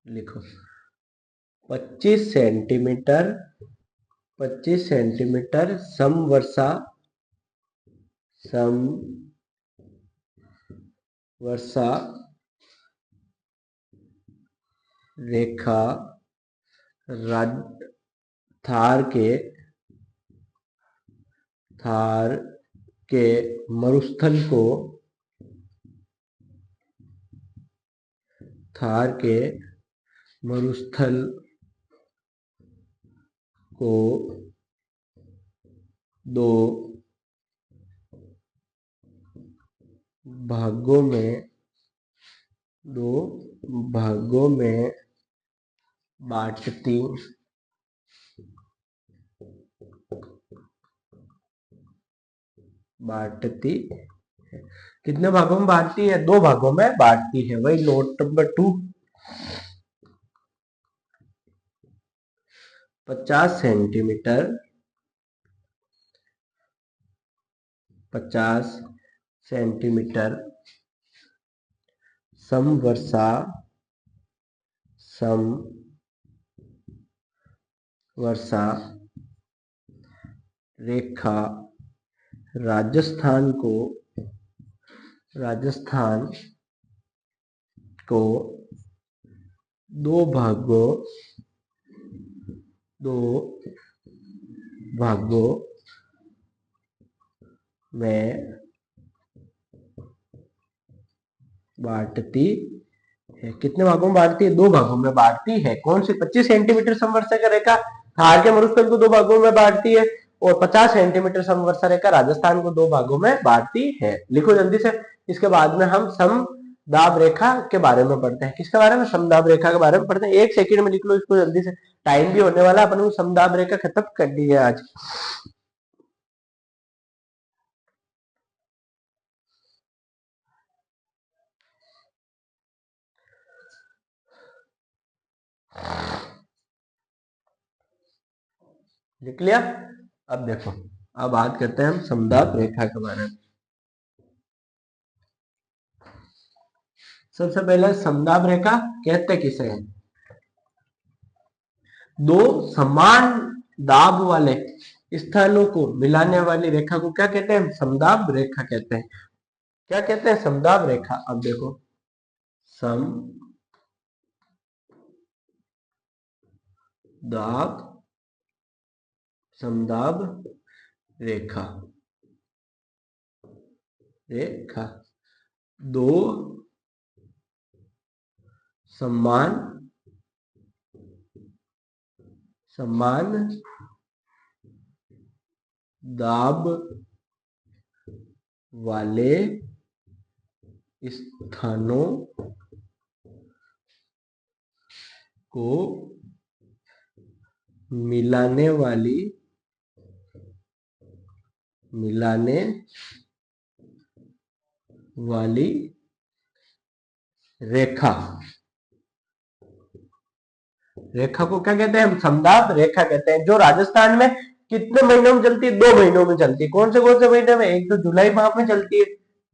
Speaker 1: लिखो 25 सेंटीमीटर 25 सेंटीमीटर समवर्षा रेखा थार के मरुस्थल को दो भागों में बांटती है। कितने भागों में बांटती है? 2 भागों में बांटती है। वही नोट नंबर 2। 50 सेंटीमीटर समवर्षा रेखा राजस्थान को दो भागों में बांटती है। कितने भागों में बांटती है? 2 भागों में बांटती है। कौन सी? 25 सेंटीमीटर समवर्षा रेखा थार के मरुस्थल को 2 भागों में बांटती है और 50 सेंटीमीटर समवर्षा रेखा राजस्थान को 2 भागों में बांटती है। लिखो जल्दी से। इसके बाद में हम समदाब रेखा के बारे में पढ़ते हैं। किसके बारे में? समदाब रेखा के बारे में पढ़ते हैं। 1 सेकंड में लिख लो इसको जल्दी से, टाइम भी होने वाला। अपन को समदाब रेखा खत्म करनी है आज। लिख लिया? अब देखो, अब बात करते हैं हम समदाब रेखा के बारे में। सबसे पहले समदाब रेखा कहते किसे हैं? 2 समान दाब वाले स्थानों को मिलाने वाली रेखा को क्या कहते हैं? समदाब रेखा कहते हैं। क्या कहते हैं? समदाब रेखा। अब देखो, समदाब रेखा 2 समान दाब वाले स्थानों को मिलाने वाली रेखा को क्या कहते हैं? हम समदाब रेखा कहते हैं। जो राजस्थान में कितने महीनों में चलती है? 2 महीनों में चलती है। कौन से महीने में? एक तो जुलाई माह में चलती है,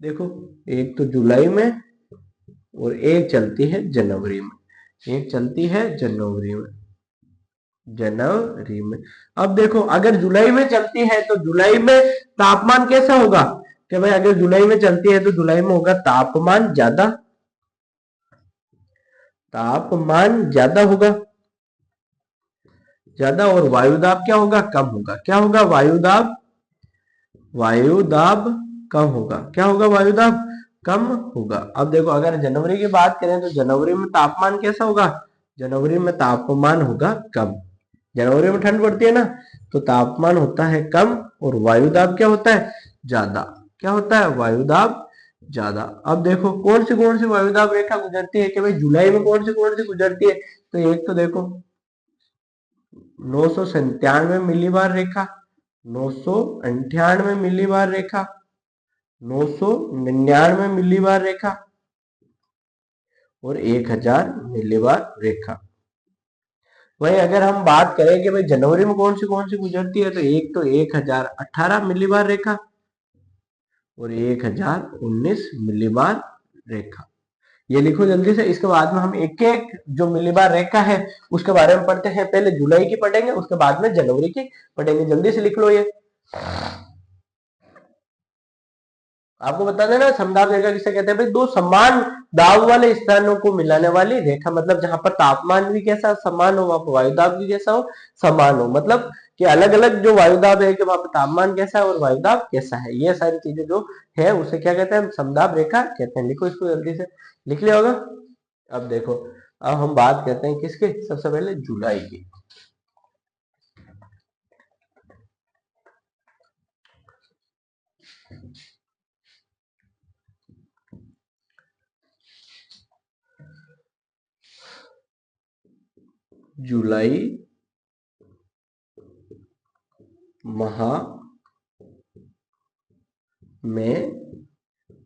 Speaker 1: देखो, एक तो जुलाई में और एक चलती है जनवरी में। जनवरी में। अब देखो, अगर जुलाई में चलती है तो जुलाई में तापमान कैसा होगा? कि भाई अगर जुलाई में चलती है तो जुलाई में होगा तापमान ज्यादा होगा ज्यादा, और वायुदाब क्या होगा? कम होगा। क्या होगा? वायुदाब कम होगा। क्या होगा? वायुदाब कम होगा। अब देखो, अगर जनवरी की बात करें तो जनवरी में तापमान कैसा होगा? जनवरी में तापमान होगा कम। जनवरी में ठंड पड़ती है ना, तो तापमान होता है कम और वायुदाब क्या होता है? ज्यादा। क्या होता है? वायुदाब ज्यादा। अब देखो, कौन सी वायुदाब रेखा गुजरती है? कि भाई जुलाई में कौन सी गुजरती है? तो एक तो देखो 997 मिलीबार रेखा, 998 मिलीबार रेखा, 999 मिलीबार रेखा और 1000 मिलीबार रेखा। वही अगर हम बात करें कि भाई जनवरी में कौन सी गुजरती है, तो एक तो 1018 मिलीबार रेखा और 1019 मिलीबार रेखा। ये लिखो जल्दी से। इसके बाद में हम एक एक जो मिलीबार रेखा है उसके बारे में पढ़ते हैं। पहले जुलाई की पढ़ेंगे, उसके बाद में जनवरी की पढ़ेंगे। जल्दी से लिख लो ये। आपको बता देना समदाब रेखा किसे कहते हैं भाई, दो समान दाब वाले स्थानों को मिलाने वाली रेखा। मतलब जहां पर तापमान भी कैसा समान हो, वहां पर वायुदाब भी कैसा हो, समान हो। मतलब कि अलग अलग जो वायुदाब है कि वहां पर तापमान कैसा है और वायुदाब कैसा है, ये सारी चीजें जो है उसे क्या कहते हैं, समदाब रेखा कहते हैं। लिखो इसको जल्दी से, लिख लिया होगा। अब देखो, अब हम बात करते हैं किसके, सबसे पहले जुलाई की। जुलाई माह में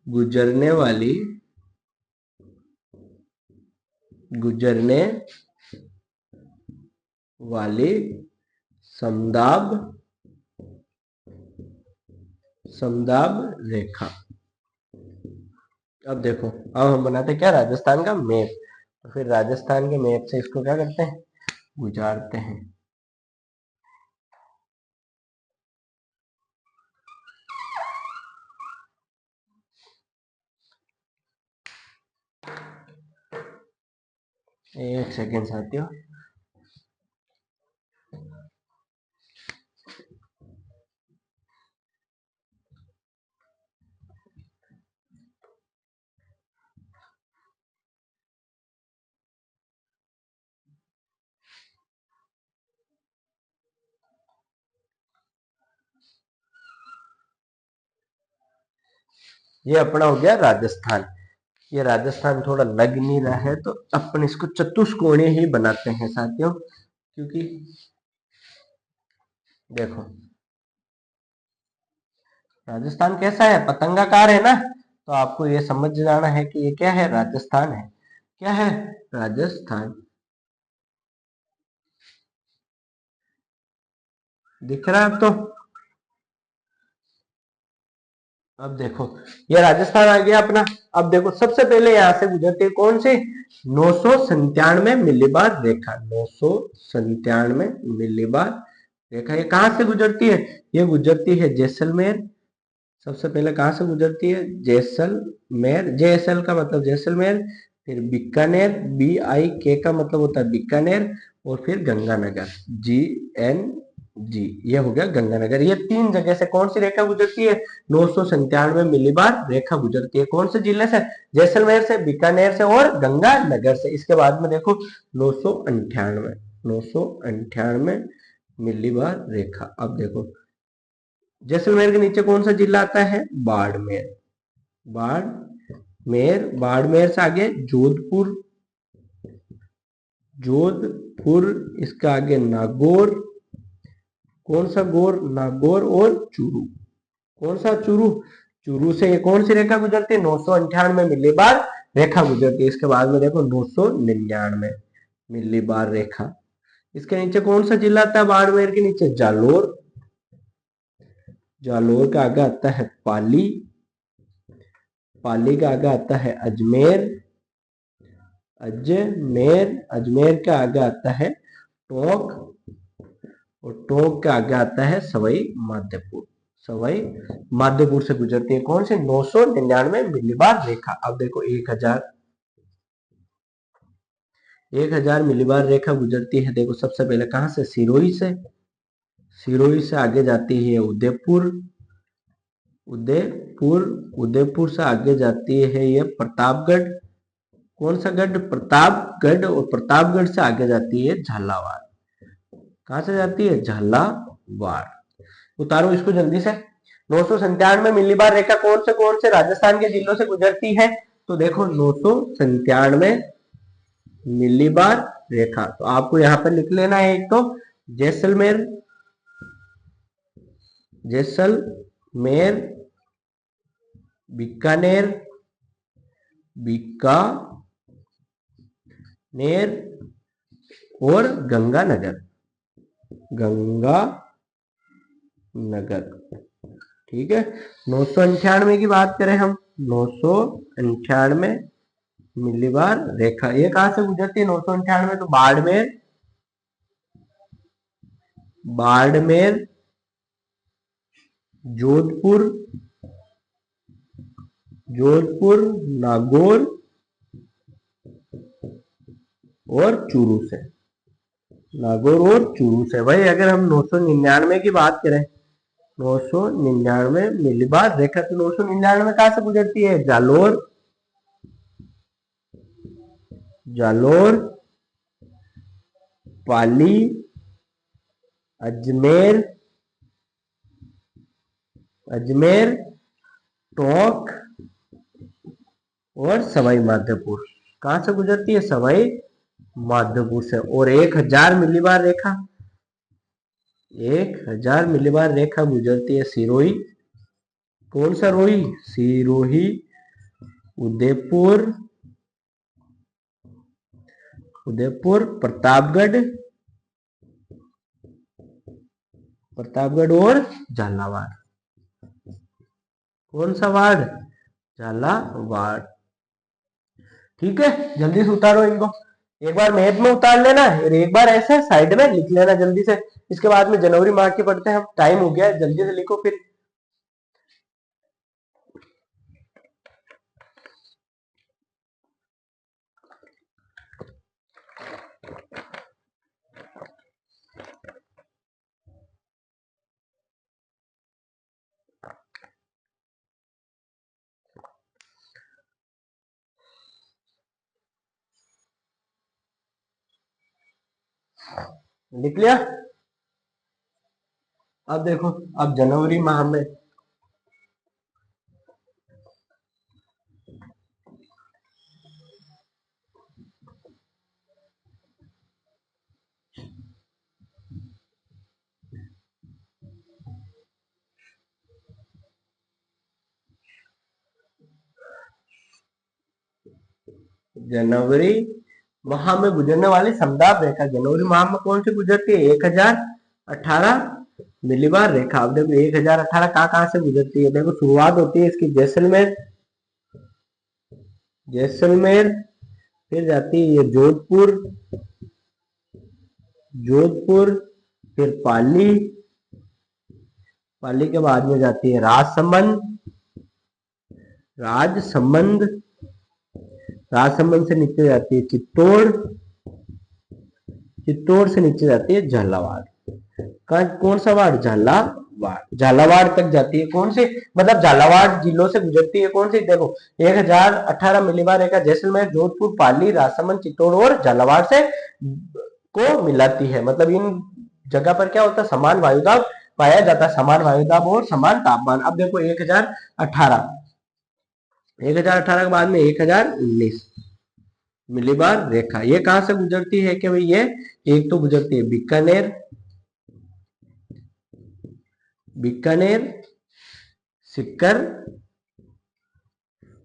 Speaker 1: गुजरने वाली समदाब रेखा। अब देखो, अब हम बनाते हैं क्या, राजस्थान का मैप। तो फिर राजस्थान के मैप से इसको क्या करते हैं, गुजारते हैं। एक सेकेंड साथियों। ये अपना हो गया राजस्थान। ये राजस्थान थोड़ा लग नहीं रहा है तो अपन इसको चतुष्कोणीय ही बनाते हैं साथियों। क्योंकि देखो, राजस्थान कैसा है, पतंगाकार है ना। तो आपको ये समझ जाना है कि ये क्या है, राजस्थान है। क्या है, राजस्थान। दिख रहा है अब तो। अब देखो, ये राजस्थान आ गया अपना। अब देखो, सबसे पहले यहां से गुजरती है कौन सी, 997 मिलीबार रेखा। 997 मिलीबार रेखा, ये कहां से गुजरती है, ये गुजरती है जैसलमेर। सबसे पहले कहां से गुजरती है, जैसलमेर। जेएसएल का मतलब जैसलमेर, फिर बीकानेर, BIK का मतलब होता है बीकानेर, और फिर गंगानगर, GNG। ये हो गया गंगानगर। ये तीन जगह से कौन सी रेखा गुजरती है, 997 मिलीबार रेखा गुजरती है। कौन से जिले से, जैसलमेर से, बीकानेर से और गंगानगर से। इसके बाद में देखो 998 मिलीबार रेखा। अब देखो, जैसलमेर के नीचे कौन सा जिला आता है, बाड़मेर। बाड़मेर से आगे जोधपुर, इसका आगे नागौर। कौन सा गौर, नागौर, और चूरू। कौन सा, चूरू। चूरू से ये कौन सी रेखा गुजरती है, 998 मिलीबार रेखा गुजरती है। इसके बाद में देखो 999 मिलीबार रेखा। इसके नीचे कौन सा जिला आता है, बाड़मेर के नीचे जालोर। जालोर का आगे आता है पाली। पाली का आगे आता है अजमेर। अजमेर का आगे आता है टोंक, और टोंक का आगे आता है सवाई माधोपुर। सवाई माधोपुर से गुजरती है कौन से, 999 मिलीबार रेखा। अब देखो 1000 मिलीबार रेखा गुजरती है। देखो सबसे पहले कहां से, सिरोही से। सिरोही से आगे जाती है उदयपुर। उदयपुर से आगे जाती है ये प्रतापगढ़। कौन सा गढ़, प्रतापगढ़। और प्रतापगढ़ से आगे जाती है झालावाड़। कहां से जाती है, झालावाड़। उतारो इसको जल्दी से। 997 मिलीबार रेखा कौन से राजस्थान के जिलों से गुजरती है, तो देखो 997 मिलीबार रेखा। तो आपको यहां पर लिख लेना है, एक तो जैसलमेर, बीकानेर, और गंगानगर। ठीक है। 998 की बात करें हम, 998 मिलीबार रेखा। ये कहां से गुजरती है 998? तो बाड़मेर, बाड़मेर, जोधपुर, जोधपुर, नागौर और चूरू से। नागौर और चूरू से। भाई अगर हम 999 की बात करें, 999 मिलीबार रेखा, तो 999 कहां से गुजरती है? जालोर, जालोर, पाली, अजमेर, अजमेर, टोंक और सवाई माधोपुर। कहां से गुजरती है? सवाई माधोपुर से। और 1000 मिलीबार रेखा, 1000 मिलीबार रेखा गुजरती है सिरोही। कौन सा रोही? सिरोही, उदयपुर, उदयपुर, प्रतापगढ़, प्रतापगढ़ और झालावाड़। कौन सा वार्ड? झालावाड़। ठीक है, जल्दी से उतारो इनको। एक बार मैप में उतार लेना और एक बार ऐसे साइड में लिख लेना जल्दी से। इसके बाद में जनवरी माह के पढ़ते हैं हम। टाइम हो गया है, जल्दी से लिखो फिर। लिख लिया? अब देखो, अब जनवरी माह में जनवरी माह में गुजरने वाली समदाब रेखा जनवरी माह में कौन सी गुजरती है? 1018 मिलीबार रेखा। अब देखो 1018 कहां से गुजरती है? देखो शुरुआत होती है इसकी जैसलमेर, जैसलमेर, फिर जाती है ये जोधपुर, जोधपुर, फिर पाली, पाली के बाद में जाती है राजसमंद, राजसमंद, राजसमंद से नीचे जाती है चित्तौड़, चित्तौड़ से नीचे जाती है झालावाड़। कौन सा वार्ड? झालावाड़। झालावाड़ तक जाती है। कौन सी? मतलब झालावाड़ जिलों से गुजरती है। कौन सी? देखो 1018 मिलीबार रेखा जैसलमेर, जोधपुर, पाली, राजसमंद, चित्तौड़ और झालावाड़ से को मिलाती है। मतलब इन जगह पर क्या होता है? समान वायुदाब पाया जाता है, समान वायुदाब और समान तापमान। अब देखो 1018, 1018 के बाद में 1019 मिलीबार रेखा, ये कहां से गुजरती है? कि भाई ये एक तो गुजरती है बीकानेर, बीकानेर, सीकर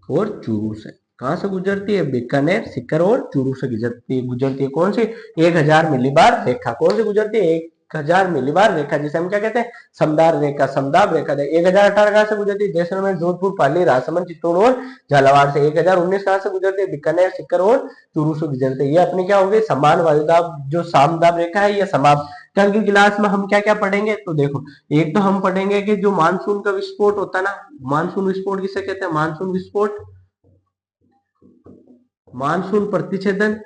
Speaker 1: और चूरू से। कहां से गुजरती है? बीकानेर, सीकर और चूरू से गुजरती है। कौन सी? 1000 मिलीबार रेखा। कौन सी गुजरती है? 1000 मिलीबार रेखा, जिसे हम क्या कहते हैं? समदाब रेखा, समदाब रेखा। 1018 कहां से गुजरती है? जैसलमेर, जोधपुर, पाली, राजसमंद, चित्तौड़ और झालावाड़ से। 1019 कहां से गुजरती है? बीकानेर, सीकर और चूरू से गुजरती है। ये अपनी क्या होगी? समान वायुदाब जो समदाब रेखा है, ये समाप्त। कल की क्लास में हम क्या क्या पढ़ेंगे? तो देखो, एक तो हम पढ़ेंगे कि जो मानसून का विस्फोट होता है ना, मानसून विस्फोट किसे कहते हैं? मानसून विस्फोट, मानसून प्रतिछेदन,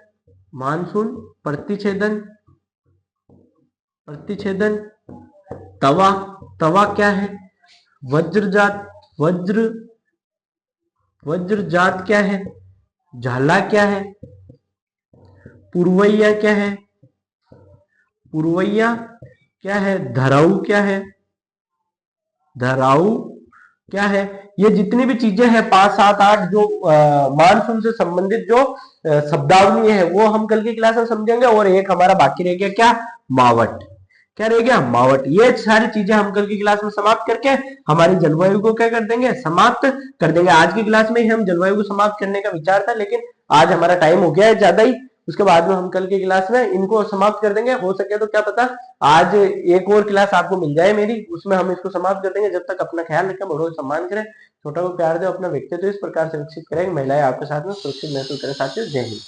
Speaker 1: मानसून प्रतिछेदन, प्रतिछेदन, तवा, तवा क्या है? वज्रजात, वज्र, वज्रजात क्या है? झाला क्या है? पुरवैया क्या है? पुरवैया क्या है? धराऊ क्या है? धराऊ क्या है? ये जितनी भी चीजें हैं 5, 7, 8 जो मानसून से संबंधित जो शब्दावली है वो हम कल की क्लास में समझेंगे। और एक हमारा बाकी रह गया क्या? मावट। क्या रह गया? मावट। ये सारी चीजें हम कल की क्लास में समाप्त करके हमारी जलवायु को क्या कर देंगे? समाप्त कर देंगे। आज की क्लास में ही हम जलवायु को समाप्त करने का विचार था, लेकिन आज हमारा टाइम हो गया है ज्यादा ही। उसके बाद में हम कल की क्लास में इनको समाप्त कर देंगे। हो सके तो क्या पता आज एक और क्लास आपको मिल जाए मेरी, उसमें हम इसको समाप्त कर देंगे। जब तक अपना ख्याल रखें, बड़ों का सम्मान करें, छोटा को प्यार दें, अपना व्यक्तित्व इस प्रकार से विकसित करें कि महिलाएं आपके साथ में सुरक्षित महसूस करें। साथियों, जय हिंद।